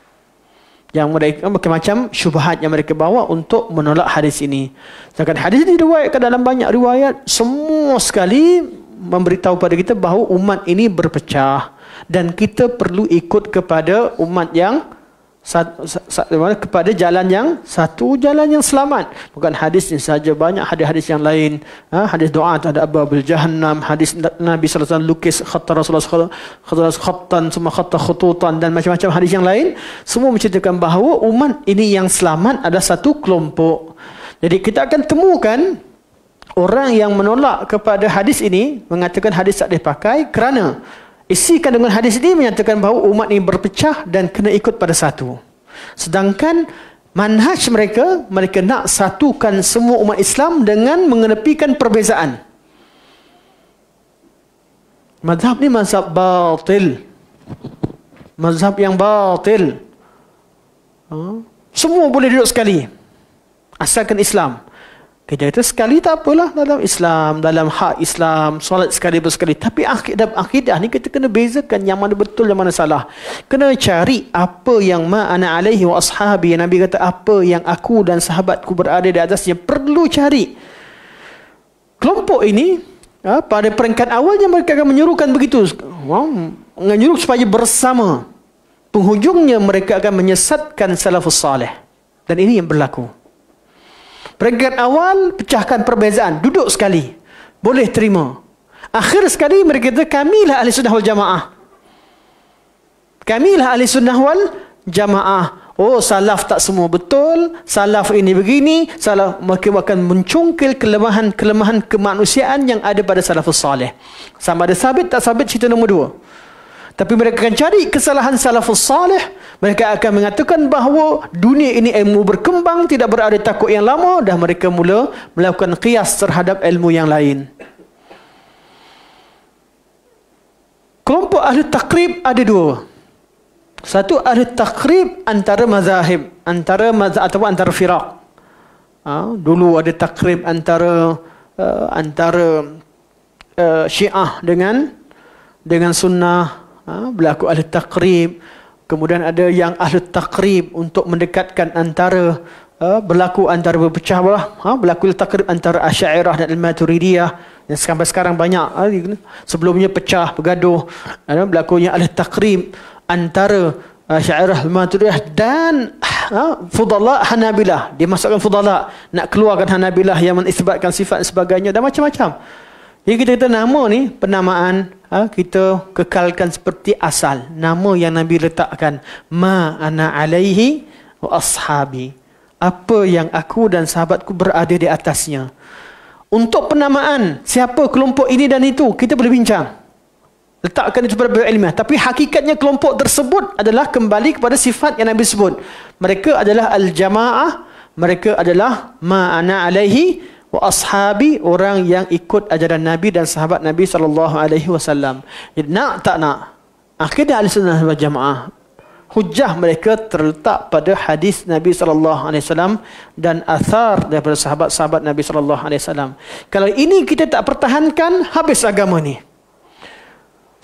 yang mereka macam-macam syubhat yang mereka bawa untuk menolak hadis ini. Sedangkan hadis ini diriwayatkan dalam banyak riwayat, semua sekali memberitahu pada kita bahawa umat ini berpecah dan kita perlu ikut kepada umat yang kepada jalan yang satu, jalan yang selamat. Bukan hadis ini saja, banyak hadis-hadis yang lain. Hadis doa ada ababul jahannam, hadis Nabi sallallahu alaihi wasallam lukis khatta Rasulullah khattan semua khatta khututan, dan macam-macam hadis yang lain, semua menceritakan bahawa umat ini yang selamat adalah satu kelompok. Jadi kita akan temukan orang yang menolak kepada hadis ini, mengatakan hadis tak dipakai kerana isi kandungan hadis ini menyatakan bahawa umat ini berpecah dan kena ikut pada satu. Sedangkan manhaj mereka nak satukan semua umat Islam dengan mengenepikan perbezaan. Mazhab ni mazhab batil. Mazhab yang batil. Semua boleh duduk sekali, asalkan Islam. Kita kata sekali tak apalah dalam Islam, dalam hak Islam, solat sekali bersekali. Tapi dalam akidah ni kita kena bezakan yang mana betul, yang mana salah. Kena cari apa yang ma'ana alaihi wa ashabi. Nabi kata apa yang aku dan sahabatku berada di atasnya. Perlu cari. Kelompok ini, pada peringkat awalnya mereka akan menyuruhkan begitu. Menyuruh supaya bersama. Penghujungnya mereka akan menyesatkan salafus salih. Dan ini yang berlaku. Peringkat awal, pecahkan perbezaan. Duduk sekali. Boleh terima. Akhir sekali mereka kata, kamilah ahli sunnah wal jamaah. Kamilah ahli sunnah wal jamaah. Oh, salaf tak semua betul. Salaf ini begini. Salaf, mereka akan mencungkil kelemahan kemanusiaan yang ada pada salafus salih. Sama ada sabit tak sabit, cerita nombor dua. Tapi mereka akan cari kesalahan salafus salih. Mereka akan mengatakan bahawa dunia ini ilmu berkembang, tidak berada takut yang lama, dan mereka mula melakukan qiyas terhadap ilmu yang lain. Kelompok ahli takrib ada dua. Satu, ahli takrib antara mazahib, antara firaq. Dulu ada takrib antara Syiah dengan sunnah. Berlaku ahli takrib. Kemudian ada yang ahli takrib untuk mendekatkan antara berlaku antara berpecah belah. Berlaku takrib antara Asy'ariyah dan Al-Maturidiyah. Yang sampai sekarang banyak. Sebelumnya pecah, bergaduh. Berlakunya ahli takrib antara Asy'ariyah, Al-Maturidiyah dan Fudala Hanabilah. Dia masukkan Fudala, nak keluarkan Hanabilah yang menisbatkan sifat dan sebagainya, dan macam-macam. Jadi kita kata nama ni, penamaan kita kekalkan seperti asal. Nama yang Nabi letakkan. Ma ana alaihi wa ashabi. Apa yang aku dan sahabatku berada di atasnya. Untuk penamaan, siapa kelompok ini dan itu, kita boleh bincang. Letakkan itu pada ilmiah. Tapi hakikatnya kelompok tersebut adalah kembali kepada sifat yang Nabi sebut. Mereka adalah al-jamaah. Mereka adalah ma ana alaihi wa ashabi, orang yang ikut ajaran Nabi dan sahabat Nabi SAW. Jadi nak tak nak, akidah Ahlussunnah wal Jamaah, hujah mereka terletak pada hadis Nabi SAW dan athar daripada sahabat-sahabat Nabi SAW. Kalau ini kita tak pertahankan, habis agama ni.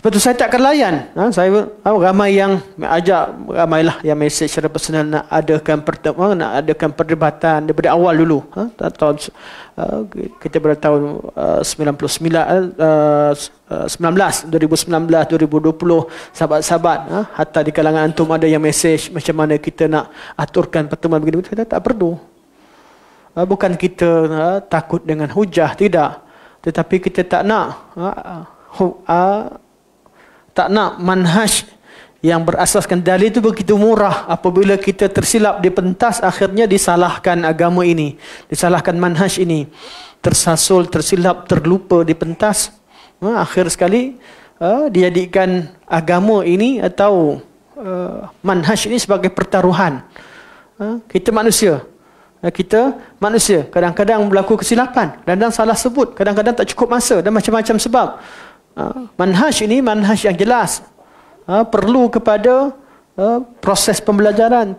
Sebab tu saya tak akan layan. Saya ramai yang ajak, ramailah yang mesej secara personal nak adakan pertemuan, nak adakan perdebatan daripada awal dulu. Tahun kita pada tahun 2019, 2020, sahabat-sahabat, hatta di kalangan antum ada yang mesej macam mana kita nak aturkan pertemuan begini. Kita tak perlu. Bukan kita takut dengan hujah, tidak. Tetapi kita tak nak manhaj yang berasaskan dalil itu begitu murah. Apabila kita tersilap di pentas, akhirnya disalahkan agama ini, disalahkan manhaj ini, tersilap, terlupa di pentas. Akhir sekali dijadikan agama ini atau manhaj ini sebagai pertaruhan. Kita manusia, kadang-kadang berlaku kesilapan, kadang-kadang salah sebut, kadang-kadang tak cukup masa, dan macam-macam sebab. Manhaj ini manhaj yang jelas. Perlu kepada proses pembelajaran,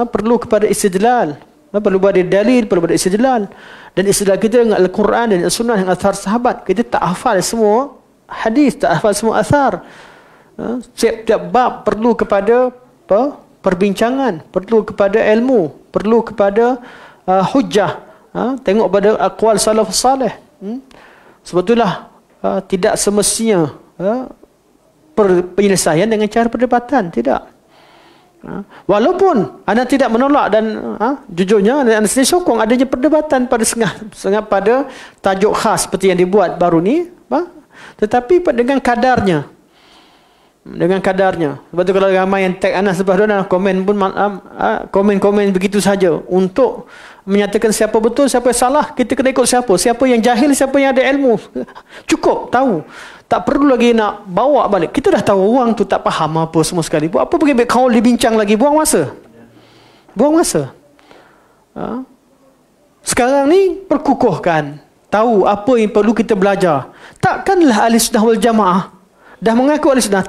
perlu kepada istidlal, perlu pada dalil, perlu pada istidlal. Dan istidlal kita dengan Al-Quran dan As-Sunnah dengan athar sahabat. Kita tak hafal semua hadis, tak hafal semua athar. Setiap bab perlu kepada perbincangan, perlu kepada ilmu, perlu kepada hujjah. Tengok pada aqwal salaf salih. Sebab itulah tidak semestinya penyelesaian dengan cara perdebatan, tidak. Walaupun anda tidak menolak dan jujurnya anda sendiri sokong adanya perdebatan pada setengah pada tajuk khas seperti yang dibuat baru ni, tetapi dengan kadarnya. Dengan kadarnya. Sebab tu kalau ramai yang tag Anas lepas tu komen pun komen-komen begitu saja untuk menyatakan siapa betul, siapa salah, kita kena ikut siapa yang jahil, siapa yang ada ilmu. Cukup tahu. Tak perlu lagi nak bawa balik. Kita dah tahu orang tu tak faham apa semua sekali. Buat apa pergi kaul dibincang lagi, buang masa. Buang masa. Sekarang ni perkukuhkan, tahu apa yang perlu kita belajar. Takkanlah ahli sunnah wal jamaah dah mengaku ahli sunnah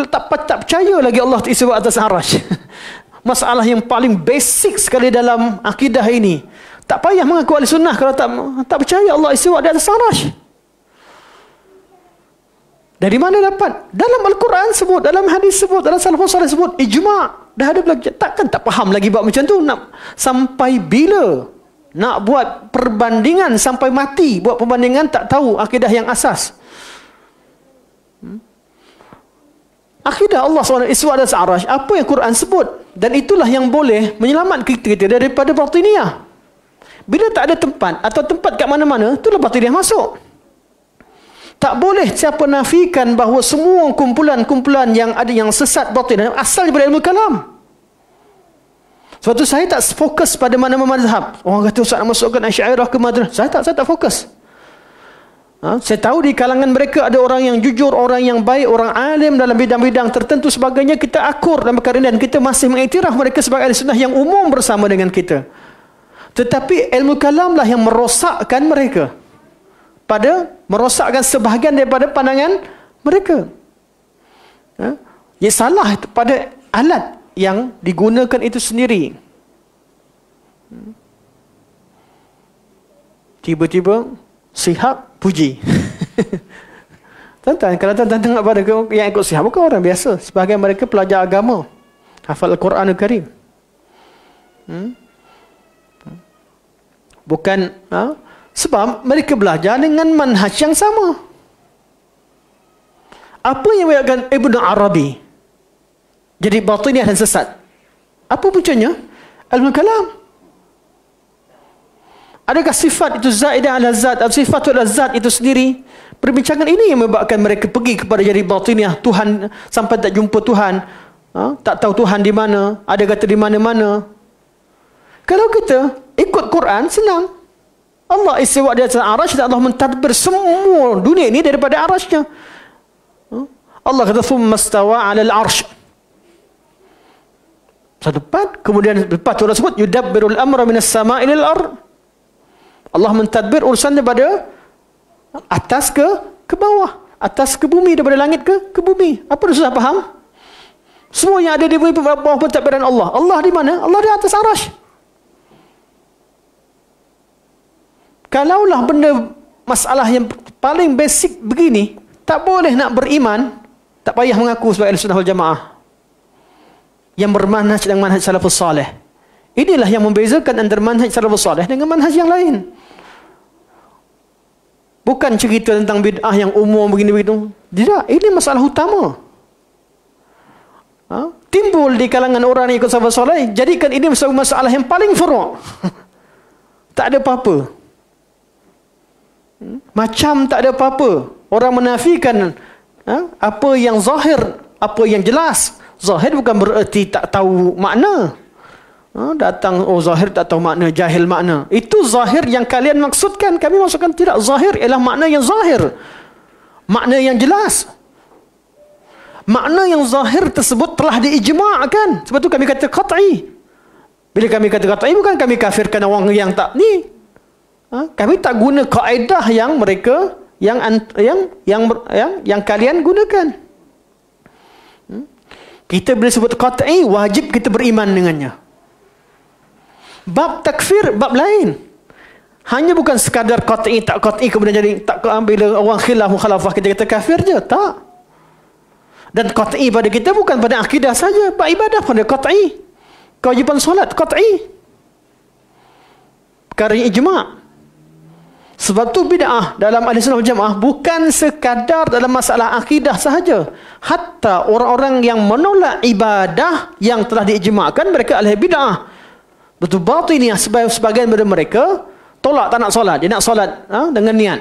tak percaya lagi Allah istiwa atas arasy. Masalah yang paling basic sekali dalam akidah ini. Tak payah mengaku ahli sunnah kalau tak percaya Allah istiwa di atas arasy. Dari mana dapat? Dalam Al-Quran sebut, dalam hadis sebut, dalam salafus salih sebut, ijma'. Dah ada belajar. Takkan tak faham lagi buat macam tu. Sampai bila? Nak buat perbandingan sampai mati. Buat perbandingan tak tahu akidah yang asas. Akidah Allah SWT istiwa atas arasy, apa yang Quran sebut. Dan itulah yang boleh menyelamatkan kita daripada batiniyah. Bila tak ada tempat, atau tempat kat mana-mana, itulah batiniyah masuk. Tak boleh siapa nafikan bahawa semua kumpulan-kumpulan yang ada yang sesat batin asal daripada ilmu kalam. Sebab tu saya tak fokus pada mana-mana mazhab. Orang kata Ustaz nak masukkan Asy'ariyah ke madhab. Saya tak fokus. Saya tahu di kalangan mereka ada orang yang jujur, orang yang baik, orang alim dalam bidang-bidang tertentu sebagainya. Kita akur dalam perkara ini dan kita masih mengiktiraf mereka sebagai ahli sunnah yang umum bersama dengan kita. Tetapi ilmu kalamlah yang merosakkan mereka. Merosakkan sebahagian daripada pandangan mereka. Ia salah pada alat yang digunakan itu sendiri. Tiba-tiba Sihab puji. Tuan-tuan, kalau tuan-tuan tengok pada yang ikut Sihab, bukan orang biasa. Sebahagian mereka pelajar agama, hafal Al-Quranul Karim. Bukan sebab mereka belajar dengan manhaj yang sama. Apa yang menyebabkan Ibn Arabi jadi batiniyah dan sesat? Apa puncanya? Ilmu kalam. Adakah sifat itu zaidah ala zat, atau sifat ala zat itu sendiri? Perbincangan ini yang menyebabkan mereka pergi kepada jadi batiniyah. Tuhan sampai tak jumpa Tuhan, tak tahu Tuhan di mana, ada kata di mana-mana. Kalau kita ikut Quran, senang. Allah istiwa di atas arasy dan Allah mentadbir semua dunia ini daripada arasy-Nya. Allah kata thumma stawa 'ala al-'arsy. Sedepat, kemudian lepas tu Allah sebut yudabbirul amra minas sama'i lil ard. Allah mentadbir urusan daripada atas ke bawah, atas ke bumi, daripada langit ke bumi. Apa susah faham? Semua yang ada di bumi bawah pentadbiran Allah. Allah di mana? Allah di atas arasy. Kalaulah benda masalah yang paling basic begini, tak boleh nak beriman, tak payah mengaku sebagai ahli sunnah wal jamaah yang bermanhaj dengan manhaj salafus salih. Inilah yang membezakan antara manhaj salafus salih dengan manhaj yang lain. Bukan cerita tentang bid'ah yang umum begini-begitu. Tidak, ini masalah utama. Timbul di kalangan orang yang ikut salafus salih, jadikan ini masalah yang paling furu'. Tak ada apa-apa. Macam tak ada apa-apa. Orang menafikan apa yang zahir, apa yang jelas. Zahir bukan bererti tak tahu makna. Datang, zahir tak tahu makna, jahil makna. Itu zahir yang kalian maksudkan. Kami maksudkan tidak. Zahir ialah makna yang zahir, makna yang jelas. Makna yang zahir tersebut telah diijma'kan. Sebab tu kami kata qat'i. Bila kami kata qat'i, bukan kami kafirkan orang yang tak ni. Kami tak guna kaedah yang mereka yang kalian gunakan. Kita bila sebut qat'i, wajib kita beriman dengannya. Bab takfir, bab lain. Hanya bukan sekadar qat'i, tak qat'i, kemudian jadi tak, bila orang khilaf mukhalafah kita kata kafir je. Tak. Dan qat'i pada kita bukan pada akidah saja. Bab ibadah pada qat'i. Kewajipan solat, qat'i. Perkara ijma'. Sebab tu bid'ah dalam ahli sunnah wal jamaah bukan sekadar dalam masalah akidah sahaja. Hatta orang-orang yang menolak ibadah yang telah diijma'kan, mereka ahli bid'ah. Betul batiniah, sebagian daripada mereka tolak tak nak solat. Dia nak solat dengan niat.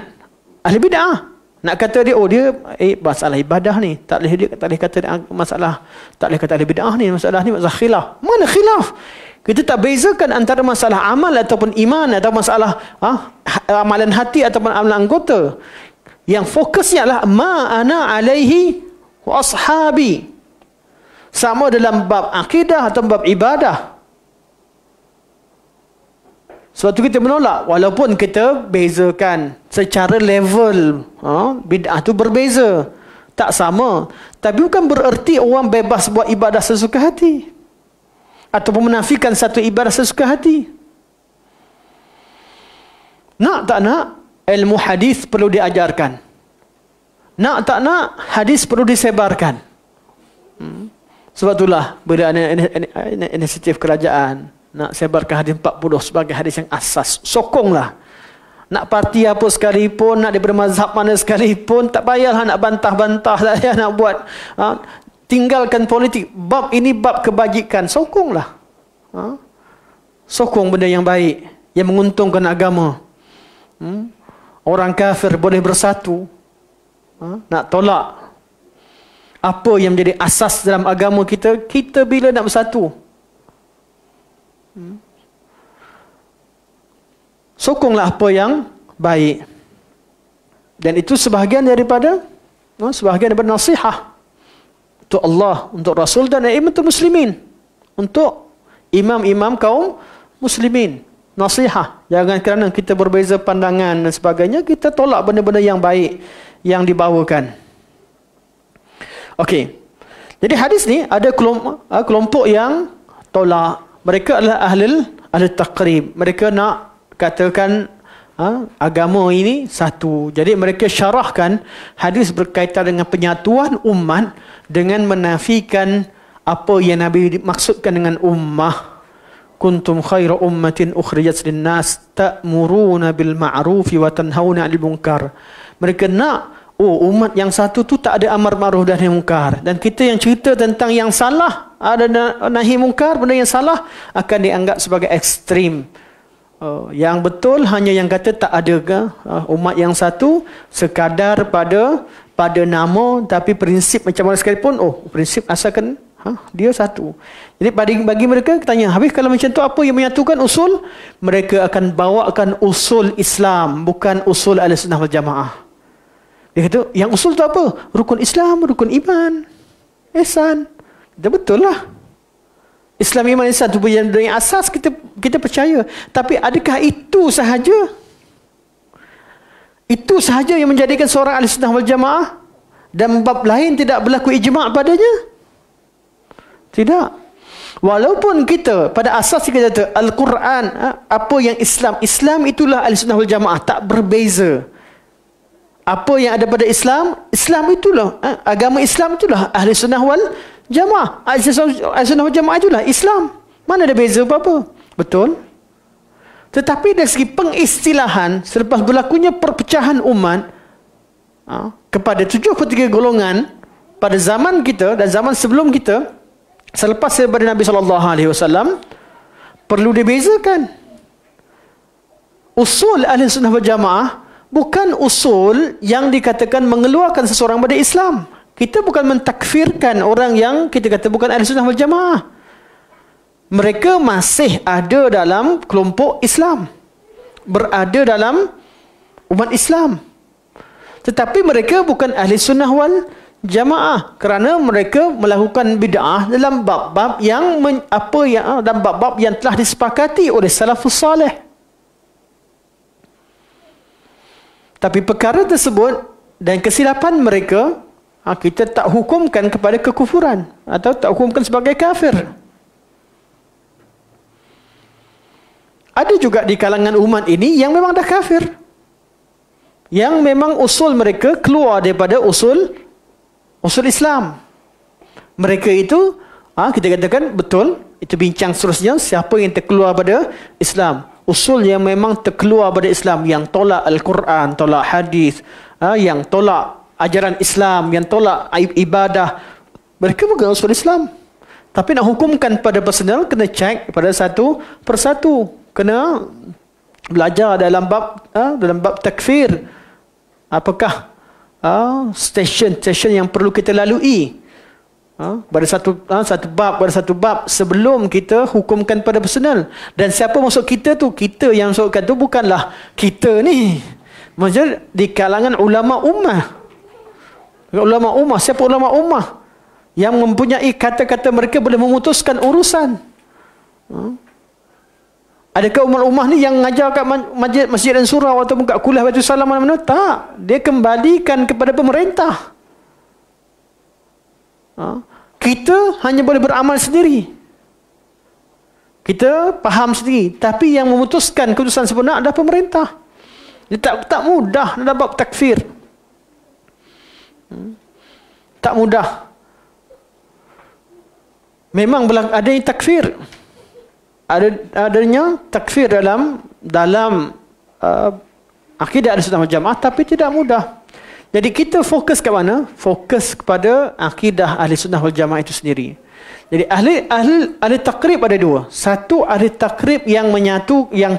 Ahli bid'ah. Nak kata dia, masalah ibadah ni. Tak boleh kata masalah, tak boleh kata ahli bid'ah ni. Masalah ni masalah khilaf. Mana khilaf? Kita tak bezakan antara masalah amal ataupun iman, atau masalah amalan hati ataupun amalan anggota. Yang fokusnya adalah ma ana alaihi wa ashabi. Sama dalam bab akidah atau bab ibadah. Sebab tu kita menolak, walaupun kita bezakan secara level, bid'ah tu berbeza, tak sama. Tapi bukan bererti orang bebas buat ibadah sesuka hati ataupun menafikan satu ibadah sesuka hati. Nak tak nak, ilmu hadis perlu diajarkan. Nak tak nak, hadis perlu disebarkan. Sebab itulah bila ada inisiatif kerajaan nak sebarkan hadis 40 sebagai hadis yang asas, sokonglah. Nak parti apa sekalipun, nak daripada mazhab mana sekalipun, tak payahlah nak bantah-bantah, tak payah nak buat. Tinggalkan politik. Bab ini bab kebajikan. Sokonglah. Sokong benda yang baik, yang menguntungkan agama. Orang kafir boleh bersatu. Nak tolak apa yang menjadi asas dalam agama kita, kita bila nak bersatu? Sokonglah apa yang baik. Dan itu sebahagian daripada nasihat untuk Allah, untuk Rasul dan imam muslimin, untuk imam-imam kaum muslimin. Nasihat. Jangan kerana kita berbeza pandangan dan sebagainya, kita tolak benda-benda yang baik yang dibawakan. Okey. Jadi hadis ni ada kelompok yang tolak. Mereka adalah ahli taqrib. Mereka nak katakan agama ini satu. Jadi mereka syarahkan hadis berkaitan dengan penyatuan umat dengan menafikan apa yang Nabi maksudkan dengan ummah. Kuntum khaira ummatin ukhrijat linnas ta'muruna bil ma'rufi wa tanhauna 'anil munkar. Mereka nak umat yang satu tu tak ada amar ma'ruf dan nahi munkar. Dan kita yang cerita tentang yang salah, ada nahi munkar, benda yang salah akan dianggap sebagai ekstrim. Yang betul hanya yang kata tak ada ke umat yang satu sekadar pada nama, tapi prinsip macam mana sekalipun, prinsip asalkan dia satu. Jadi bagi mereka tanya, habis kalau macam tu apa yang menyatukan usul? Mereka akan bawakan usul Islam, bukan usul Ahlussunnah wal Jamaah. Dia kata yang usul tu apa? Rukun Islam, rukun iman, ihsan. Betul lah. Islam, iman, ihsan itu yang asas kita percaya. Tapi adakah itu sahaja? Itu sahaja yang menjadikan seorang ahli sunnah wal jamaah? Dan bab lain tidak berlaku ijma' padanya? Tidak. Walaupun kita pada asas kita kata Al-Quran, apa yang Islam itulah ahli sunnah wal jamaah, tak berbeza. Apa yang ada pada Islam itulah agama Islam, itulah ahli sunnah wal jamaah. Ahli sunnah wal jamaah itulah Islam. Mana ada beza apa-apa? Betul? Tetapi dari segi pengistilahan, selepas berlakunya perpecahan umat kepada 73 golongan pada zaman kita dan zaman sebelum kita, selepas daripada Nabi SAW, perlu dibezakan. Usul ahli sunnah wal jamaah bukan usul yang dikatakan mengeluarkan seseorang dari Islam. Kita bukan mentakfirkan orang yang kita kata bukan ahli sunnah wal jamaah. Mereka masih ada dalam kelompok Islam, berada dalam umat Islam, tetapi mereka bukan ahli sunnah wal jamaah kerana mereka melakukan bid'ah dalam bab-bab yang dalam bab-bab yang telah disepakati oleh salafus salih. Tapi perkara tersebut dan kesilapan mereka kita tak hukumkan kepada kekufuran atau tak hukumkan sebagai kafir. Ada juga di kalangan umat ini yang memang dah kafir, yang memang usul mereka keluar daripada usul Islam. Mereka itu kita katakan betul, itu bincang seterusnya, siapa yang terkeluar pada Islam, usul yang memang terkeluar pada Islam, yang tolak Al-Quran, tolak hadis, yang tolak ajaran Islam, yang tolak ibadah, mereka bukan usul Islam. Tapi nak hukumkan pada personal, kena cek pada satu persatu, kena belajar dalam bab takfir. Apakah stesen yang perlu kita lalui pada satu bab sebelum kita hukumkan pada personal. Dan siapa masuk kita tu, kita yang masukkan tu bukanlah kita ni, maksudnya di kalangan ulama ummah. Siapa ulama ummah yang mempunyai kata-kata mereka boleh memutuskan urusan? Adakah ummah ni yang mengajar kat masjid dan surau ataupun kat kuliah Baitul Salam mana-mana? Tak. Dia kembalikan kepada pemerintah. Kita hanya boleh beramal sendiri. Kita faham sendiri. Tapi yang memutuskan keputusan sebenar adalah pemerintah. Dia tak mudah dalam bab takfir. Tak mudah. Memang ada yang takfir. Adanya takfir dalam akidah Ahlussunnah wal Jamaah, tapi tidak mudah. Jadi kita fokus ke mana? Fokus kepada akidah Ahlussunnah wal Jamaah itu sendiri. Jadi ahli takrib ada dua. Satu, ahli takrib yang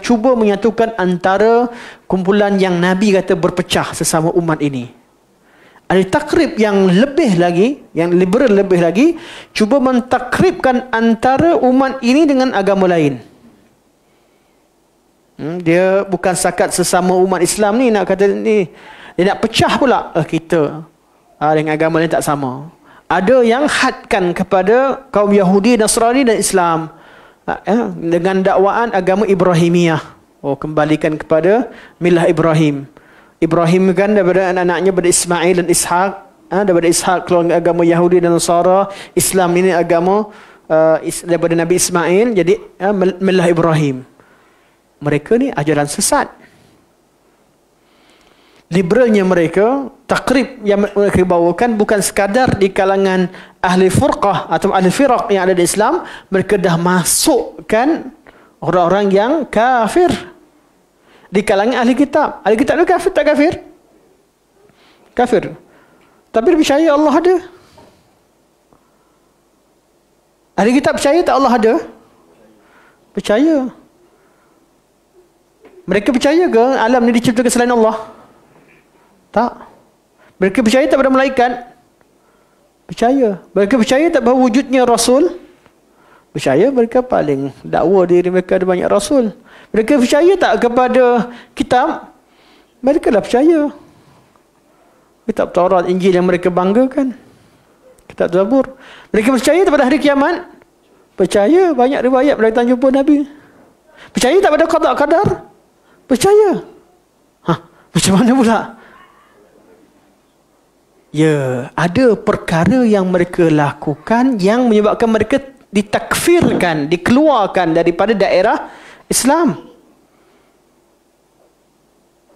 cuba menyatukan antara kumpulan yang Nabi kata berpecah sesama umat ini. Ahli takrib yang lebih lagi, yang liberal lebih lagi, cuba mentakribkan antara umat ini dengan agama lain. Dia bukan sakat sesama umat Islam ni nak kata ni, dia nak pecah pula. Kita dengan agama lain tak sama. Ada yang hadkan kepada kaum Yahudi, Nasrani dan Islam dengan dakwaan agama Ibrahimiyah. Kembalikan kepada milah Ibrahim. Ibrahim kan daripada anak-anaknya, daripada Ismail dan Ishaq, daripada Ishaq keluar agama Yahudi dan Nasara. Islam ini agama daripada Nabi Ismail, jadi milah Ibrahim. Mereka ni ajaran sesat. Liberalnya mereka, takrib yang mereka bawakan bukan sekadar di kalangan ahli furqah atau ahli firaq yang ada di Islam, mereka dah masukkan orang-orang yang kafir di kalangan ahli kitab. Ahli kitab itu kafir tak kafir? Kafir. Tapi dia percaya Allah ada. Ahli kitab percaya tak Allah ada? Percaya. Mereka percaya ke alam ni diciptakan selain Allah? Tak. Mereka percaya tak pada malaikat? Percaya. Mereka percaya tak bahawa wujudnya Rasul? Percaya. Mereka paling dakwa diri mereka ada banyak Rasul. Mereka percaya tak kepada kitab? Mereka dah percaya. Kitab Taurat, Injil yang mereka banggakan. Kitab Zabur. Mereka percaya tak pada hari kiamat? Percaya. Banyak riwayat berkaitan jumpa Nabi. Percaya tak pada qada qadar? Percaya. Macam mana pula? Ya, ada perkara yang mereka lakukan yang menyebabkan mereka ditakfirkan, dikeluarkan daripada daerah Islam.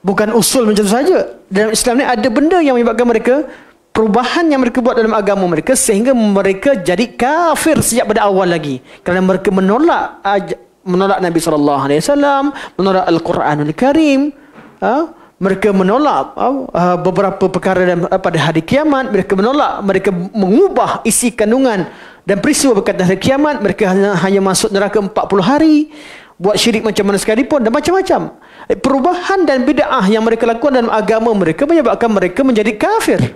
Bukan usul macam tu saja. Dalam Islam ni ada benda yang menyebabkan mereka, perubahan yang mereka buat dalam agama mereka sehingga mereka jadi kafir sejak pada awal lagi. Kerana mereka menolak Nabi SAW, menolak Al-Quranul Karim. Mereka menolak beberapa perkara pada hari kiamat. Mereka menolak, mereka mengubah isi kandungan dan peristiwa berkaitan hari kiamat. Mereka hanya masuk neraka 40 hari. Buat syirik macam mana sekalipun dan macam-macam. Perubahan dan bid'ah yang mereka lakukan dalam agama mereka menyebabkan mereka menjadi kafir.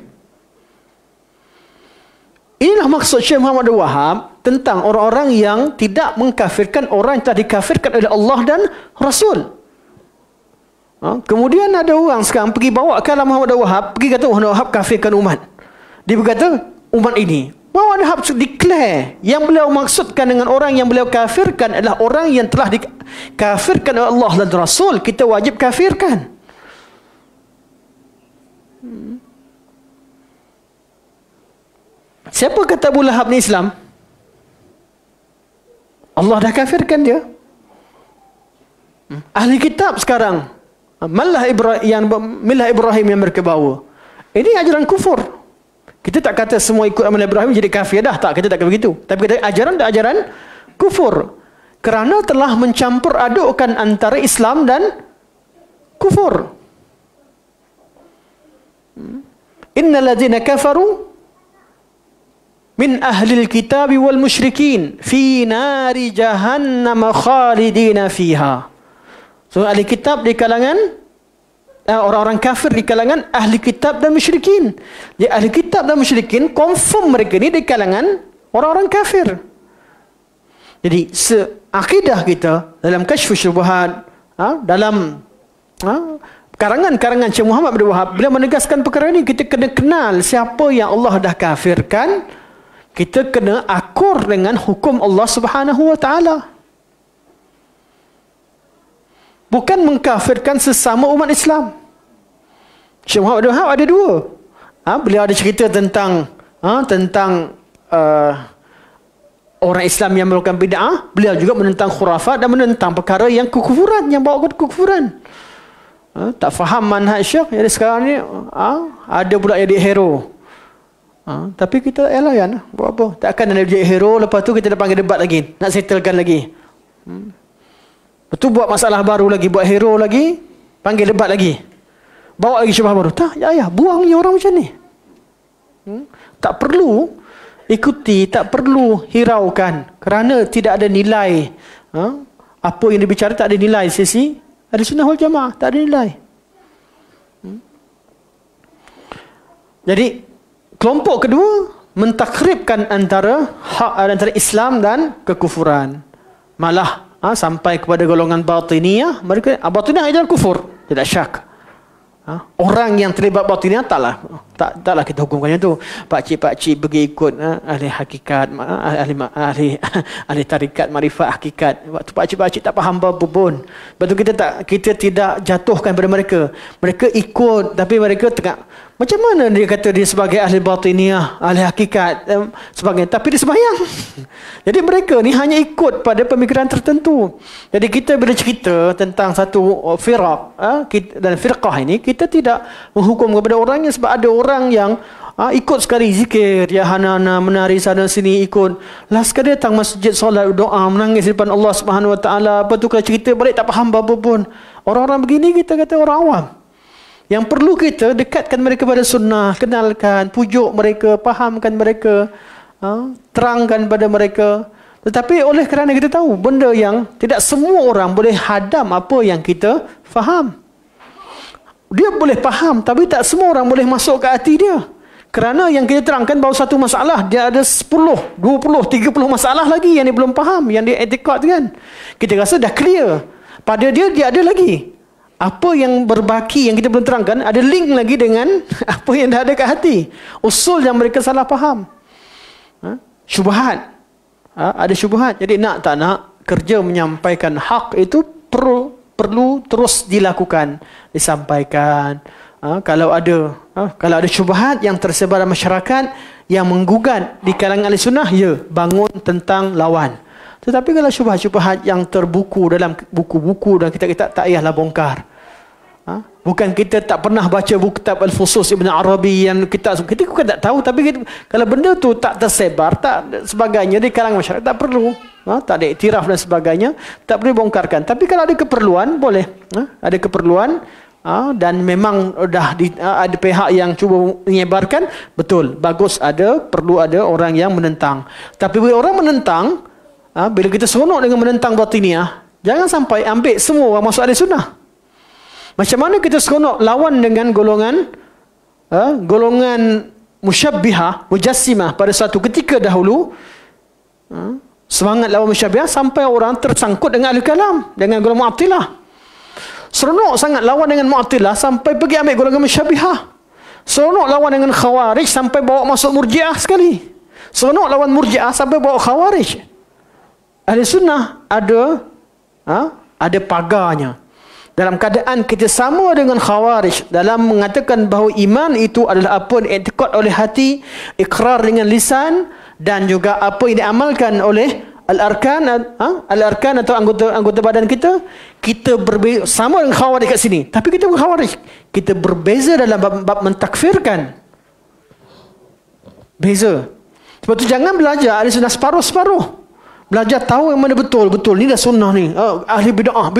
Inilah maksud Syekh Muhammad Wahab tentang orang-orang yang tidak mengkafirkan orang yang telah dikafirkan oleh Allah dan Rasul. Kemudian ada orang sekarang pergi bawa kalam Muhammad Wahab, pergi kata Muhammad Wahab kafirkan umat. Dia berkata umat ini. Muhammad Wahab declare yang beliau maksudkan dengan orang yang beliau kafirkan adalah orang yang telah dikafirkan oleh Allah dan Rasul. Kita wajib kafirkan. Siapa kata Abu Lahab ni Islam? Allah dah kafirkan dia. Ahli kitab sekarang, milah Ibrahim yang mereka bawa, ini ajaran kufur. Kita tak kata semua ikut milah Ibrahim jadi kafir dah, tak, kita tak kata begitu. Tapi kita ajaran kufur, kerana telah mencampur adukkan antara Islam dan kufur. Innal ladzina kafaru min ahlil kitab wal musyrikin fi nari jahannam khalidina fiha. So ahli kitab di kalangan orang-orang kafir di kalangan ahli kitab dan musyrikin. Jadi ahli kitab dan musyrikin confirm mereka ni di kalangan orang-orang kafir. Jadi akidah kita dalam Kasyfus Syubhat, dalam karangan-karangan Syekh Muhammad bin Wahab, bila menegaskan perkara ini, kita kena kenal siapa yang Allah dah kafirkan. Kita kena akur dengan hukum Allah Subhanahu wa taala. Bukan mengkafirkan sesama umat Islam. Syekh Muhammad bin Wahab ada dua. Beliau ada cerita tentang orang Islam yang melakukan bid'ah. Beliau juga menentang khurafat dan menentang perkara yang kekufuran, yang bawa ke kekufuran. Tak faham manhaj Syekh. Jadi sekarang ni ada pula jadi hero. Tapi kita layan, buat apa? Takkan nak jadi hero, lepas tu kita dah panggil debat lagi, nak settlekan lagi. Betul, buat masalah baru lagi, buat hero lagi, panggil debat lagi, bawa lagi syubhat baru. Tak, ya, buang ni orang macam ni. Tak perlu ikuti, tak perlu hiraukan, kerana tidak ada nilai. Apa yang dibicara tak ada nilai. Sisi Ahli Sunnah wal Jamaah tak ada nilai. Jadi kelompok kedua mentakribkan antara Islam dan kekufuran. Malah sampai kepada golongan batiniyah, mereka batiniyah adalah kufur, tidak syak. Orang yang terlibat batiniyah taklah kita hukumkannya tu. Pakcik-pakcik pergi ikut ahli hakikat, ahli tarikat marifat hakikat. Waktu pakcik-pakcik tak faham apa pun. Sebab tu kita tidak jatuhkan pada mereka. Mereka ikut, tapi mereka tengah, macam mana dia kata dia sebagai ahli batiniyah, ahli hakikat sebagainya, tapi dia sembahyang. Jadi mereka ni hanya ikut pada pemikiran tertentu. Jadi kita bila cerita tentang satu firaq dan firqah ini, kita tidak menghukum kepada orangnya, sebab ada orang yang ikut sekali zikir, ya hana-hana menari sana sini ikut. Last sekali datang masjid solat doa menangis di depan Allah Subhanahu wa taala. Lepas tu kalau cerita balik tak faham apa pun. Orang-orang begini kita kata orang awam. Yang perlu kita dekatkan mereka pada sunnah, kenalkan, pujuk mereka, fahamkan mereka, terangkan pada mereka. Tetapi oleh kerana kita tahu benda yang tidak semua orang boleh hadam apa yang kita faham. Dia boleh faham, tapi tak semua orang boleh masuk ke hati dia. Kerana yang kita terangkan bahawa satu masalah, dia ada 10, 20, 30 masalah lagi yang dia belum faham, yang dia etikadkan. Kita rasa dah clear. Pada dia ada lagi. Apa yang berbaki yang kita belum terangkan, ada link lagi dengan apa yang dah ada kat hati. Usul yang mereka salah faham. Syubhat. Ada syubhat. Jadi nak tak nak, kerja menyampaikan hak itu perlu terus dilakukan, disampaikan. Kalau ada syubhat yang tersebar dalam masyarakat yang menggugat di kalangan ahli sunnah, ya, bangun tentang lawan. Tetapi kalau syubhat-syubhat yang terbuku dalam buku-buku dan kita tak payahlah bongkar. Bukan kita tak pernah baca buku kitab Al-Fusus Ibn Arabi yang kita bukan tak tahu, tapi kalau benda tu tak tersebar, tak sebagainya di kalangan masyarakat, tak perlu. Tak ada iktiraf dan sebagainya, tak perlu bongkarkan. Tapi kalau ada keperluan, boleh. Ada keperluan dan memang ada pihak yang cuba menyebarkan, betul, bagus, perlu ada orang yang menentang. Tapi bila orang menentang, bila kita seronok dengan menentang batiniyah, jangan sampai ambil semua orang masuk ahli sunnah. Macam mana kita seronok lawan dengan golongan musyabbihah, mujassimah pada satu ketika dahulu, semangat lawan musyabbihah sampai orang tersangkut dengan ahli kalam, dengan golongan mu'attilah. Seronok sangat lawan dengan mu'attilah sampai pergi ambil golongan musyabbihah. Seronok lawan dengan khawarij sampai bawa masuk murji'ah sekali. Seronok lawan murji'ah sampai bawa khawarij. Ahli sunnah ada pagarnya. dalam keadaan kita sama dengan Khawarij dalam mengatakan bahawa iman itu adalah apa yang i'tiqad oleh hati, ikrar dengan lisan, dan juga apa yang diamalkan oleh al-arkan atau anggota badan kita. Kita berbeza sama dengan Khawarij kat sini, tapi kita bukan Khawarij. Kita berbeza dalam bab mentakfirkan. Beza. Sebab tu jangan belajar ahli sunnah separuh-separuh. Belajar tahu yang mana betul. Ni dah sunnah ni. Ahli bid'ah.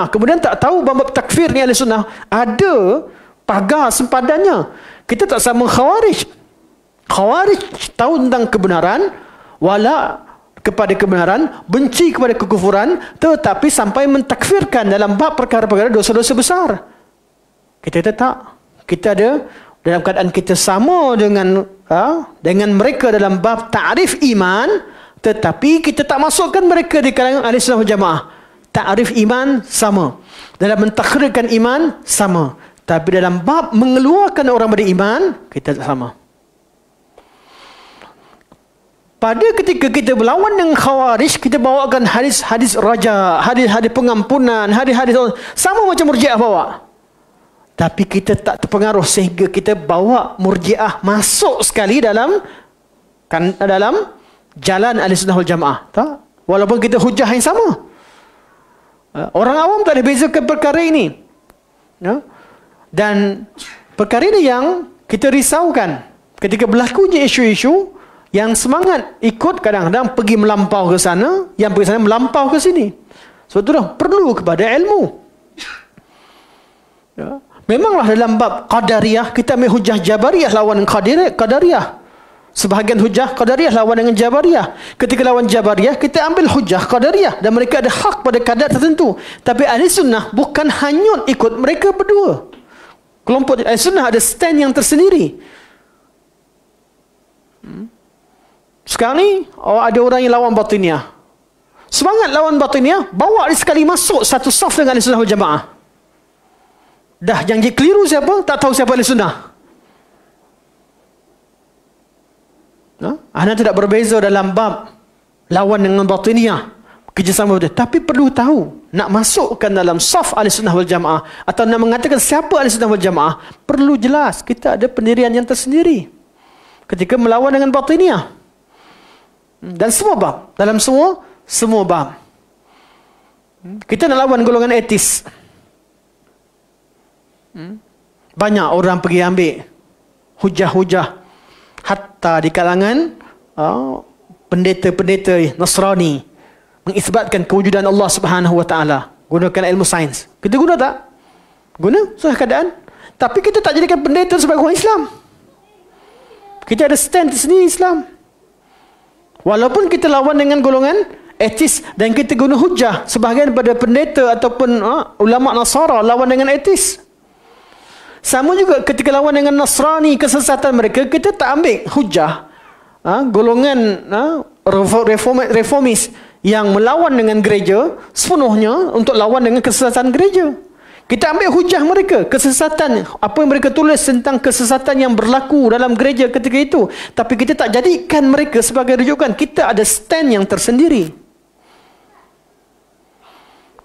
Kemudian tak tahu bab takfir ni ahli sunnah. Ada pagar sempadannya. Kita tak sama Khawarij. Khawarij tahu tentang kebenaran, wala kepada kebenaran, benci kepada kekufuran, tetapi sampai mentakfirkan dalam bab perkara-perkara dosa-dosa besar. Kita tak. Kita ada dalam keadaan kita sama dengan mereka dalam bab ta'rif iman, tetapi kita tak masukkan mereka di kalangan ahli sunnah wal jamaah. Ta'rif iman sama, dalam mentakhirkan iman sama, tapi dalam bab mengeluarkan orang dari iman kita tak sama. Pada ketika kita berlawan dengan Khawarij, kita bawakan hadis-hadis raja, hadis-hadis pengampunan, hadis-hadis sama macam Murji'ah bawa. Tapi kita tak terpengaruh sehingga kita bawa Murji'ah masuk sekali dalam jalan Ahlussunnah wal Jamaah. Tak? Walaupun kita hujah yang sama. Orang awam tak ada bezakan perkara ini. Ya? Dan perkara ini yang kita risaukan. Ketika berlakunya isu-isu, yang semangat ikut kadang-kadang pergi melampau ke sana, yang pergi sana melampau ke sini. Sebab itu perlu kepada ilmu. Ya? Memanglah dalam bab Qadariyah, kita ambil hujah Jabariyah lawan Qadariyah. Sebahagian hujah Qadariyah lawan dengan Jabariyah. Ketika lawan Jabariyah, kita ambil hujah Qadariyah. Dan mereka ada hak pada kadar tertentu. Tapi ahli sunnah bukan hanyut ikut mereka berdua. Kelompok ahli sunnah ada stand yang tersendiri. Sekarang ni ada orang yang lawan Batiniyah. Semangat lawan Batiniyah, bawa dia sekali masuk satu saf dengan ahli sunnah wal jamaah. Dah janji keliru siapa? Tak tahu siapa ahli sunnah. Anda tidak berbeza dalam bab lawan dengan Batiniyah, kerjasama betul. Tapi perlu tahu, nak masukkan dalam saf ahli sunnah wal jamaah atau nak mengatakan siapa ahli sunnah wal jamaah, perlu jelas kita ada pendirian yang tersendiri ketika melawan dengan Batiniyah. Dan semua bab, dalam semua bab. Kita nak lawan golongan etis. Banyak orang pergi ambil hujah-hujah, hatta di kalangan pendeta-pendeta Nasrani mengisbatkan kewujudan Allah Subhanahu wa taala gunakan ilmu sains. Kita guna tak? Guna sesuai keadaan. Tapi kita tak jadikan pendeta sebagai orang Islam. Kita ada stand sendiri Islam. Walaupun kita lawan dengan golongan etis dan kita guna hujah, sebahagian daripada pendeta ataupun ulama Nasara lawan dengan etis. Sama juga ketika lawan dengan Nasrani, kesesatan mereka, kita tak ambil hujah golongan reformis yang melawan dengan gereja sepenuhnya untuk lawan dengan kesesatan gereja. Kita ambil hujah mereka, kesesatan, apa yang mereka tulis tentang kesesatan yang berlaku dalam gereja ketika itu. Tapi kita tak jadikan mereka sebagai rujukan. Kita ada stand yang tersendiri.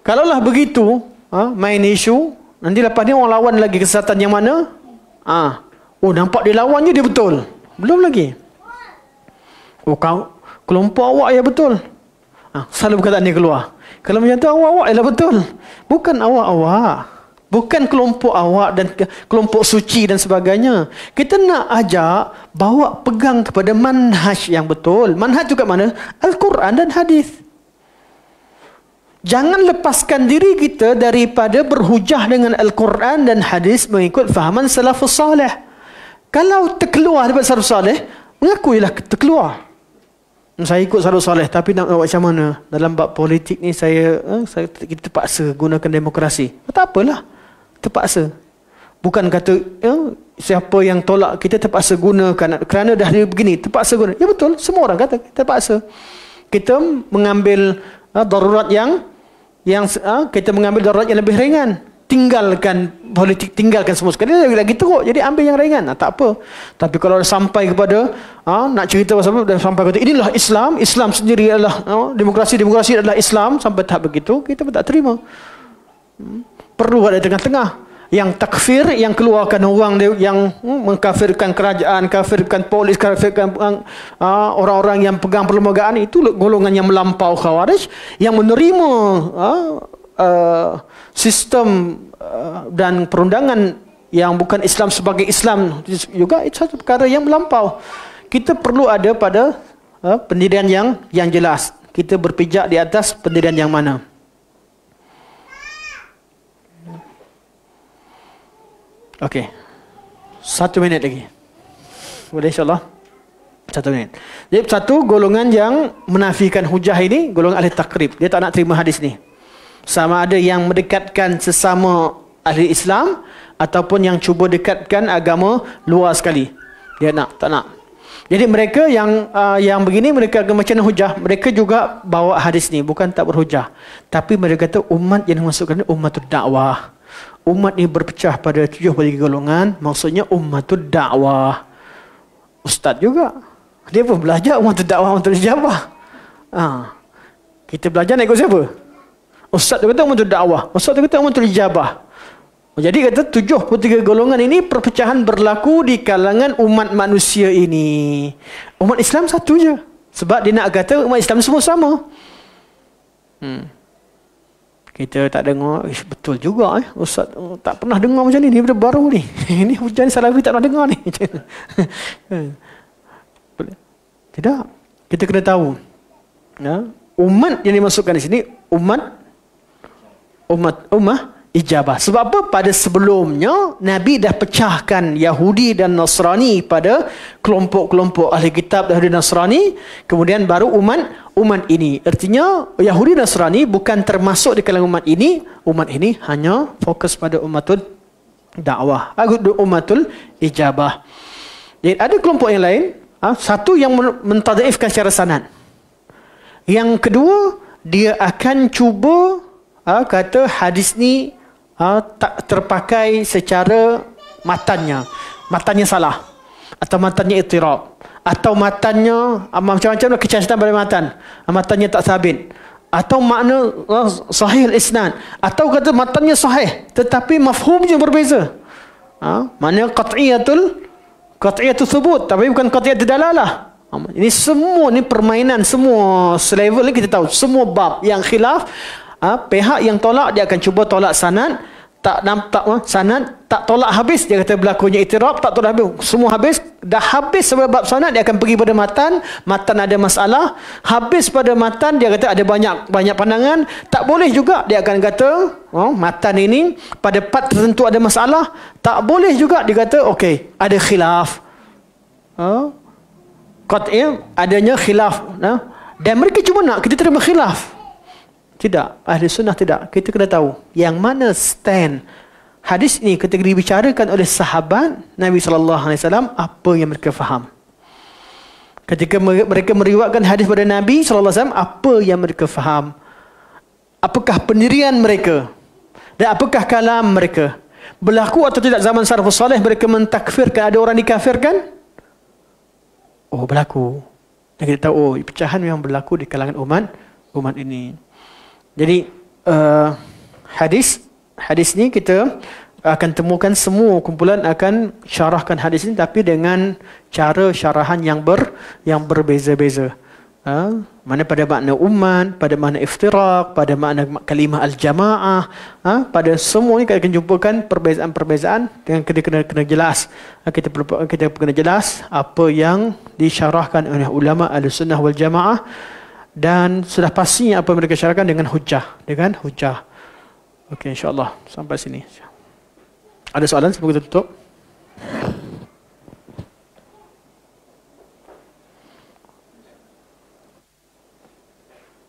Kalaulah begitu, main isu, nanti lepas ni orang lawan lagi kesesatan yang mana? Nampak dia lawannya dia betul. Belum lagi. Kelompok awak ya betul. Selalu perkataan dia keluar. Kalau macam tu awak ialah betul. Bukan awak-awak. Bukan kelompok awak dan kelompok suci dan sebagainya. Kita nak ajak bawa pegang kepada manhaj yang betul. Manhaj tu kat mana? Al-Quran dan hadis. Jangan lepaskan diri kita daripada berhujah dengan Al-Quran dan hadis mengikut fahaman salafus salih. Kalau terkeluar daripada salafus salih, mengakuilah terkeluar. Saya ikut salafus salih, tapi nak buat macam mana? Dalam bab politik ni kita terpaksa gunakan demokrasi. Tak apalah. Terpaksa. Bukan kata siapa yang tolak kita terpaksa gunakan kerana dah dia begini, terpaksa guna. Ya betul, semua orang kata terpaksa. Kita mengambil darurat yang kita mengambil darurat yang lebih ringan. Tinggalkan politik, tinggalkan semua sekali. Lagi teruk, jadi ambil yang ringan. Tak apa. Tapi kalau sampai kepada nak cerita pasal apa, sampai kata inilah Islam, Islam sendiri adalah demokrasi adalah Islam, sampai tahap begitu, kita pun tak terima. perlu ada tengah-tengah. Yang takfir, yang keluarkan orang yang mengkafirkan kerajaan, kafirkan polis, kafirkan orang-orang yang pegang perlembagaan, itu golongan yang melampau Khawarij, yang menerima sistem dan perundangan yang bukan Islam sebagai Islam juga, itu satu perkara yang melampau. Kita perlu ada pada pendirian yang jelas. Kita berpijak di atas pendirian yang mana. Okey. 1 minit lagi. Boleh insya-Allah? 1 minit. Jadi satu golongan yang menafikan hujah ini, golongan ahli takrib. Dia tak nak terima hadis ni. Sama ada yang mendekatkan sesama ahli Islam ataupun yang cuba dekatkan agama luar sekali. Dia tak nak. Jadi mereka yang begini, mereka akan macam hujah. Mereka juga bawa hadis ni, bukan tak berhujah. Tapi mereka kata umat yang dimasukkan ni ummatud dakwah. Umat ni berpecah pada 7 golongan. Maksudnya ummatud dakwah. Ustaz juga, dia pun belajar ummatud dakwah, ummatul ijabah. Kita belajar nak ikut siapa? Ustaz tu kata ummatud dakwah, ustaz tu kata ummatul ijabah. Jadi kata 73 golongan ini perpecahan berlaku di kalangan umat manusia ini. Umat Islam satu je. Sebab dia nak kata umat Islam semua sama. Kita tak dengar, betul juga Ustaz tak pernah dengar macam ni, benda baru ni. Ini hujan Salafi tak pernah dengar ni. Tidak. Kita kena tahu. Umat yang dimasukkan di sini ummah ijabah. Sebab apa? Pada sebelumnya Nabi dah pecahkan Yahudi dan Nasrani pada kelompok-kelompok ahli kitab Yahudi dan Nasrani. Kemudian baru umat ini. Artinya Yahudi dan Nasrani bukan termasuk di kalangan umat ini. Umat ini hanya fokus pada ummatul dakwah, ummatul ijabah. Jadi ada kelompok yang lain. Satu yang mentadhaifkan secara sanad. Yang kedua, dia akan cuba kata hadis ni tak terpakai secara matannya salah, atau matannya ittirab, atau matannya macam-macam kecacatan pada matannya tak sabit, atau makna sahih al-isnad, atau kata matannya sahih tetapi mafhumnya berbeza. Maknanya qat'iyatul thubut tapi bukan qat'iyatul dalalah. Ini semua ni permainan, semua selevel ni kita tahu, semua bab yang khilaf. Pihak yang tolak dia akan cuba tolak sanad, tak nampak sanad, tak tolak habis, dia kata berlakunya ittirab, tak tolak habis, semua habis, dah habis sebab bab sanad, dia akan pergi pada matan ada masalah, habis pada matan dia kata ada banyak pandangan, tak boleh juga, dia akan kata matan ini pada part tertentu ada masalah, tak boleh juga, dia kata okey, ada khilaf. Adanya khilaf, dan mereka cuma nak kita terima khilaf. Tidak, ahli sunnah tidak. Kita kena tahu yang mana stand hadis ini ketika dibicarakan oleh sahabat Nabi SAW, apa yang mereka faham. Ketika mereka meriwayatkan hadis pada Nabi SAW, apa yang mereka faham. Apakah pendirian mereka dan apakah kalam mereka. Berlaku atau tidak zaman salafus salih mereka mentakfirkan, ada orang dikafirkan? Oh, berlaku. Dan kita tahu pecahan yang berlaku di kalangan umat ini. Jadi hadis ni kita akan temukan semua kumpulan akan syarahkan hadis ini, tapi dengan cara syarahan yang berbeza-beza. Mana pada makna umat, pada makna iftiraq, pada makna kalimah al-jamaah, pada semua ni kita akan jumpakan perbezaan-perbezaan dengan kena jelas. Kita kena jelas apa yang disyarahkan oleh ulama Ahlussunnah wal Jamaah. Dan sudah pastinya apa mereka syarahkan dengan hujah. Okey, insya-Allah sampai sini. Ada soalan sebelum kita tutup?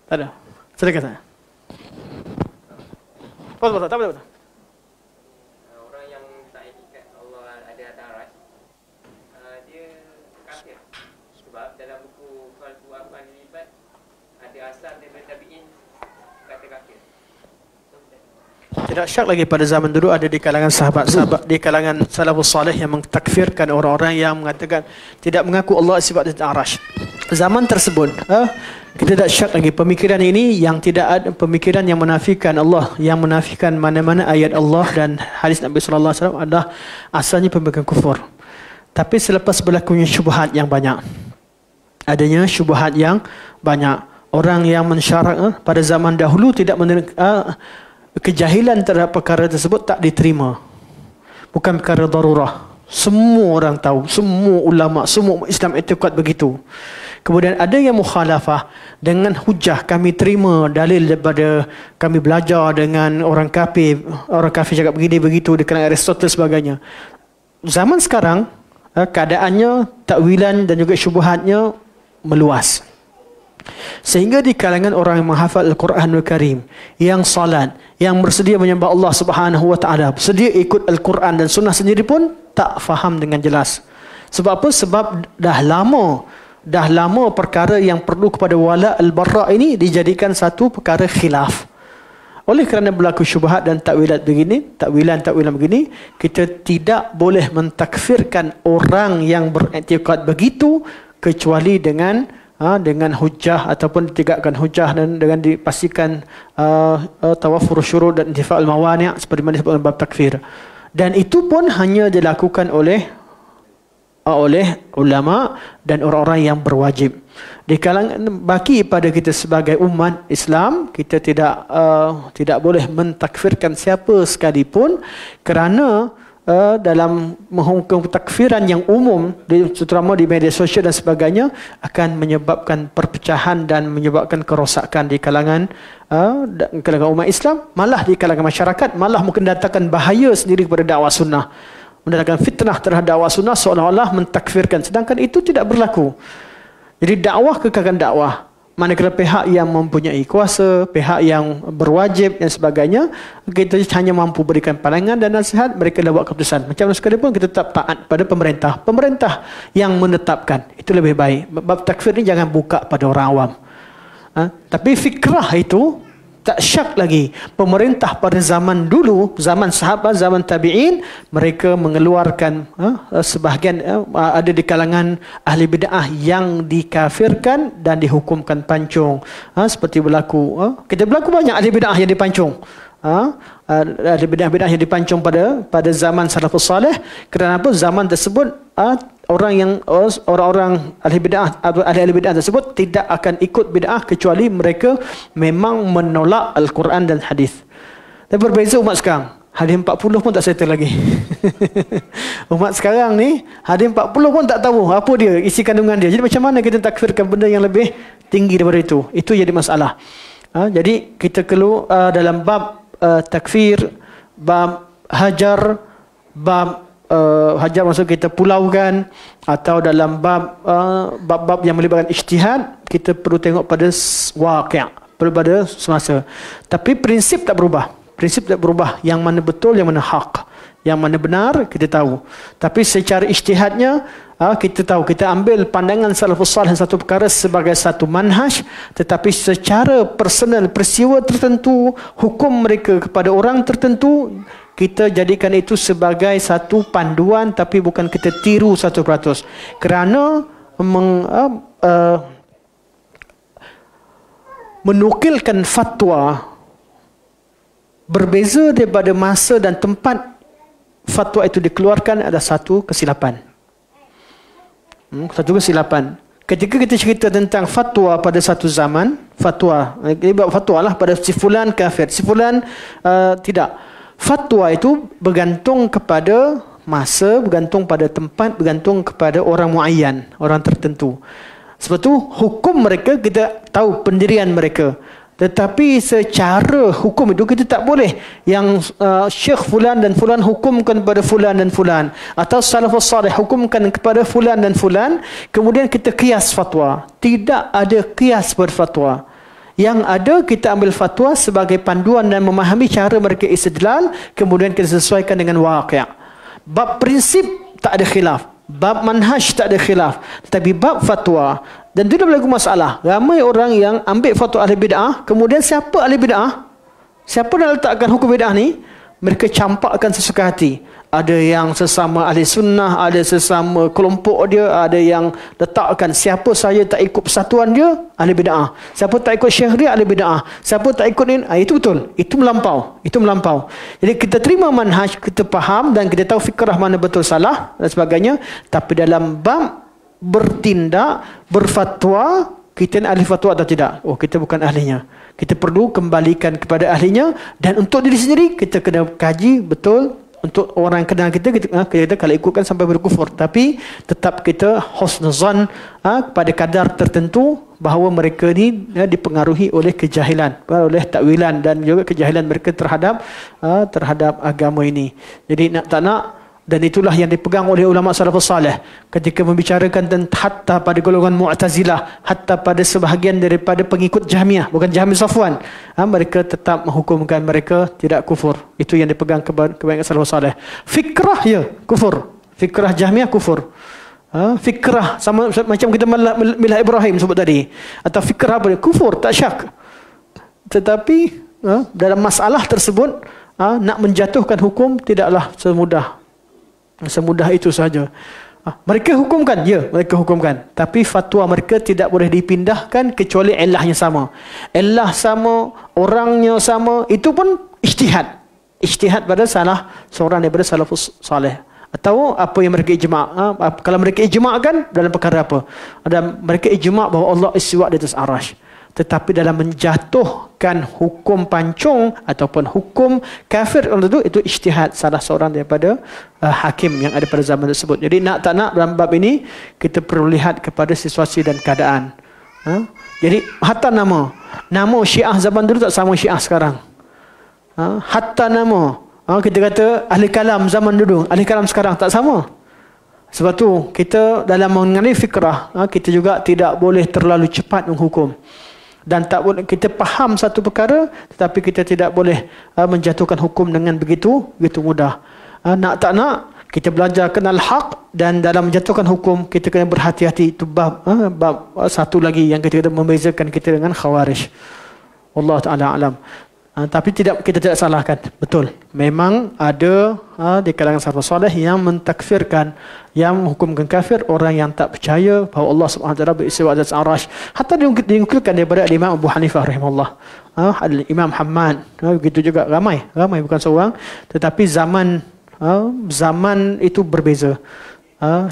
Tak ada. Silakan saya. Pas, tak apa. Orang yang tak ikat Allah ada atas aras, dia kafir. Sebab dalam buku Falsu Afan Libat ada asal daripada tabi'in kata kafir. Tidak syak lagi pada zaman dulu ada di kalangan sahabat-sahabat, di kalangan salafus salih yang mengtakfirkan orang-orang yang mengatakan tidak mengaku Allah sifat di atas arasy. Zaman tersebut Kita tak syak lagi pemikiran ini yang tidak ada, pemikiran yang menafikan Allah, yang menafikan mana-mana ayat Allah dan hadis Nabi sallallahu alaihi wasallam adalah asalnya pemikiran kufur. Tapi selepas berlakunya syubhat yang banyak, adanya syubhat yang banyak, orang yang mensyarak pada zaman dahulu tidak menerima, kejahilan terhadap perkara tersebut tak diterima. Bukan perkara darurah. Semua orang tahu, semua ulama, semua Islam etikad begitu. Kemudian ada yang mukhalafah dengan hujah, kami terima dalil daripada kami belajar dengan orang kafir cakap begini begitu di kalangan Aristoteles sebagainya. Zaman sekarang keadaannya, takwilan dan juga syubhatnya meluas. Sehingga di kalangan orang yang menghafal Al-Quranul Karim, yang salat, yang bersedia menyembah Allah Subhanahu wa taala, bersedia ikut Al-Quran dan sunnah sendiri pun tak faham dengan jelas. Sebab apa? Sebab dah lama perkara yang perlu kepada wala al-bara ini dijadikan satu perkara khilaf. Oleh kerana berlaku syubhat dan takwilan begini, kita tidak boleh mentakfirkan orang yang beriktikad begitu kecuali dengan hujah ataupun ditegakkan hujah dan dengan dipastikan tawafur syurut dan intifa' al-mawani' seperti mana disebut dalam bab takfir. Dan itu pun hanya dilakukan oleh ulama dan orang-orang yang berwajib. Di kalangan bagi pada kita sebagai umat Islam, kita tidak boleh mentakfirkan siapa sekalipun kerana dalam menghukum takfiran yang umum, terutama di media sosial dan sebagainya, akan menyebabkan perpecahan dan menyebabkan kerosakan di kalangan umat Islam, malah di kalangan masyarakat, malah mungkin datangkan bahaya sendiri kepada dakwah sunnah, mendatangkan fitnah terhadap dakwah sunnah seolah-olah mentakfirkan, sedangkan itu tidak berlaku. Jadi dakwah kekakan dakwah. Manakala pihak yang mempunyai kuasa, pihak yang berwajib dan sebagainya, kita hanya mampu berikan pandangan dan nasihat, mereka dah buat keputusan. Macam mana sekalipun kita tetap taat pada pemerintah. Pemerintah yang menetapkan, itu lebih baik. Bab takfir ni jangan buka pada orang awam. Tapi fikrah itu tak syak lagi. Pemerintah pada zaman dulu, zaman sahabat, zaman tabi'in, mereka mengeluarkan sebahagian ada di kalangan ahli bid'ah yang dikafirkan dan dihukumkan pancung. Seperti berlaku, kita berlaku banyak ahli bid'ah yang dipancung. Ada bid'ah-bid'ah yang dipancung pada zaman salafus salih. Kerana apa? Zaman tersebut orang-orang ahli bid'ah tersebut tidak akan ikut bid'ah kecuali mereka memang menolak Al-Quran dan hadis. Dan berbeza umat sekarang. Hadis 40 pun tak settle lagi. Umat sekarang ni hadis 40 pun tak tahu apa dia, isi kandungan dia. Jadi macam mana kita takfirkan benda yang lebih tinggi daripada itu? Itu jadi masalah. Jadi kita perlu dalam bab takfir, bab hajar, bab hajar maksud kita pulaukan, atau dalam bab yang melibatkan ijtihad, kita perlu tengok pada waqi', perlu pada semasa. Tapi prinsip tak berubah. Prinsip tak berubah. Yang mana betul, yang mana hak, yang mana benar, kita tahu. Tapi secara ijtihadnya, kita tahu, kita ambil pandangan salafus salih satu perkara sebagai satu manhaj, tetapi secara personal, peristiwa tertentu, hukum mereka kepada orang tertentu, kita jadikan itu sebagai satu panduan, tapi bukan kita tiru 100%. Kerana menukilkan fatwa berbeza daripada masa dan tempat fatwa itu dikeluarkan adalah satu kesilapan. Satu kesilapan. Ketika kita cerita tentang fatwa pada satu zaman, fatwa lah pada si fulan kafir, si fulan tidak. Fatwa itu bergantung kepada masa, bergantung pada tempat, bergantung kepada orang muayyan, orang tertentu. Sebab tu hukum mereka kita tahu pendirian mereka. Tetapi secara hukum itu kita tak boleh yang syekh fulan dan fulan hukumkan kepada fulan dan fulan, atau salafus salih hukumkan kepada fulan dan fulan, kemudian kita qiyas fatwa. Tidak ada qiyas berfatwa. Yang ada kita ambil fatwa sebagai panduan dan memahami cara mereka istidlal, kemudian kita sesuaikan dengan waqi'. Bab prinsip tak ada khilaf, bab manhaj tak ada khilaf, tetapi bab fatwa, dan itu dah berlaku masalah. Ramai orang yang ambil fatwa ahli bid'ah, kemudian siapa ahli bid'ah, siapa dah letakkan hukum bid'ah ni, mereka campakkan sesuka hati. ada yang sesama ahli sunnah, ada sesama kelompok dia, ada yang letakkan siapa saya tak ikut persatuan dia, ahli bid'ah. Siapa tak ikut syekh dia, ahli bid'ah. Siapa tak ikut ni, itu betul. Itu melampau. Itu melampau. Jadi kita terima manhaj, kita faham dan kita tahu fikrah mana betul salah dan sebagainya. Tapi dalam bab bertindak, berfatwa, kita ni ahli fatwa atau tidak? Oh, kita bukan ahlinya. Kita perlu kembalikan kepada ahlinya, dan untuk diri sendiri kita kena kaji betul. Untuk orang yang kenal kita kalau ikutkan sampai berkufur, tapi tetap kita husnuzan pada kadar tertentu bahawa mereka ni dipengaruhi oleh kejahilan, oleh takwilan dan juga kejahilan mereka terhadap agama ini. Jadi nak tak nak, dan itulah yang dipegang oleh ulama salafus salih ketika membicarakan tentang hatta pada golongan Mu'tazilah, hatta pada sebahagian daripada pengikut Jahmiyah, bukan Jahmiyah Safwan, mereka tetap menghukumkan mereka tidak kufur. Itu yang dipegang kebanyakan salafus salih. Fikrah ya kufur, fikrah Jahmiyah kufur. Fikrah sama macam kita milah Ibrahim sebut tadi, atau fikrah apa dia, kufur tak syak. Tetapi dalam masalah tersebut nak menjatuhkan hukum tidaklah semudah itu saja. Mereka hukumkan, ya, mereka hukumkan. Tapi fatwa mereka tidak boleh dipindahkan kecuali ilahnya sama. Ilah sama, orangnya sama, itu pun ijtihad. Ijtihad pada salah seorang daripada salafus salih. Atau apa yang mereka ijma'. Kalau mereka ijma'kan dalam perkara apa? Mereka ijma' bahawa Allah istiwa di atas arash. Tetapi dalam menjatuhkan hukum pancung ataupun hukum kafir itu ijtihad salah seorang daripada hakim yang ada pada zaman tersebut. Jadi nak tak nak dalam bab ini kita perlu lihat kepada situasi dan keadaan. Jadi hatta nama Syiah zaman dulu tak sama Syiah sekarang. Hatta nama kita kata ahli kalam zaman dulu, ahli kalam sekarang tak sama. Sebab tu kita dalam mengenai fikrah kita juga tidak boleh terlalu cepat menghukum. Dan tak boleh kita faham satu perkara tetapi kita tidak boleh menjatuhkan hukum dengan begitu mudah. Nak tak nak kita belajar kenal hak, dan dalam menjatuhkan hukum kita kena berhati-hati. Itu bab satu lagi yang kita membezakan kita dengan khawarij. Wallahu taala alam. Tapi kita tidak salahkan, betul. Memang ada di kalangan salafus salih yang mentakfirkan, yang menghukumkan kafir orang yang tak percaya bahawa Allah Subhanahu wa taala beristiwa atas arash. Hatta dinukilkan daripada Imam Abu Hanifah rahimahullah, Imam Hammad, begitu juga ramai bukan seorang. Tetapi zaman itu berbeza.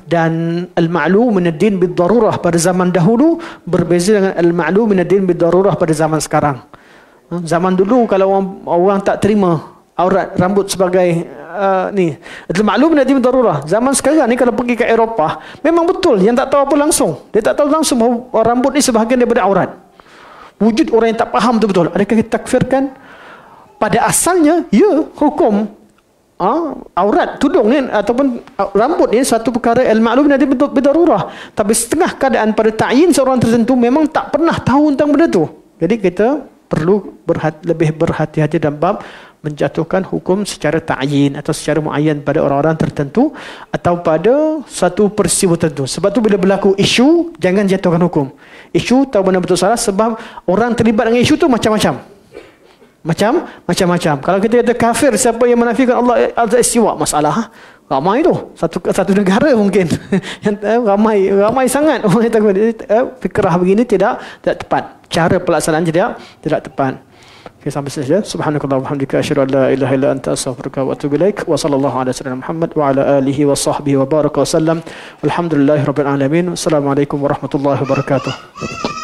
Dan al-ma'lum min ad-din bid-darurah pada zaman dahulu berbeza dengan al-ma'lum min ad-din bid-darurah pada zaman sekarang. Zaman dulu kalau orang tak terima aurat rambut sebagai ni, itu maklum nanti darurah. Zaman sekarang ni kalau pergi ke Eropah, memang betul yang tak tahu apa langsung. Dia tak tahu langsung bahawa rambut ni sebahagian daripada aurat. Wujud orang yang tak faham tu betul. Adakah kita takfirkan? Pada asalnya, ya, hukum aurat, tudung ni ataupun rambut ni satu perkara al-ma'lum nanti bidarurah. Tapi setengah keadaan pada ta'yin seorang tertentu memang tak pernah tahu tentang benda tu. Jadi kita perlu lebih berhati-hati dalam bab menjatuhkan hukum secara ta'yin atau secara muayyan pada orang-orang tertentu atau pada satu peristiwa tertentu. Sebab tu bila berlaku isu, jangan jatuhkan hukum. Isu tahu benar betul salah, sebab orang terlibat dengan isu tu macam-macam. Kalau kita kata kafir siapa yang menafikan Allah al-istiwa, masalah ramai tu. Satu negara mungkin yang ramai sangat orang yang takut. Fikrah begini tidak tepat. Cara pelaksanaan tidak tepat. Okay, sampai saja. Subhanakallah wa bihamdika asyhadu an la ilaha illa anta astaghfiruka wa atubu ilaik. Wa sallallahu ala sayyidina Muhammad wa ala alihi wa sahbihi wa baraka wa sallam. Walhamdulillahirabbil alamin. Wassalamualaikum warahmatullahi wabarakatuh.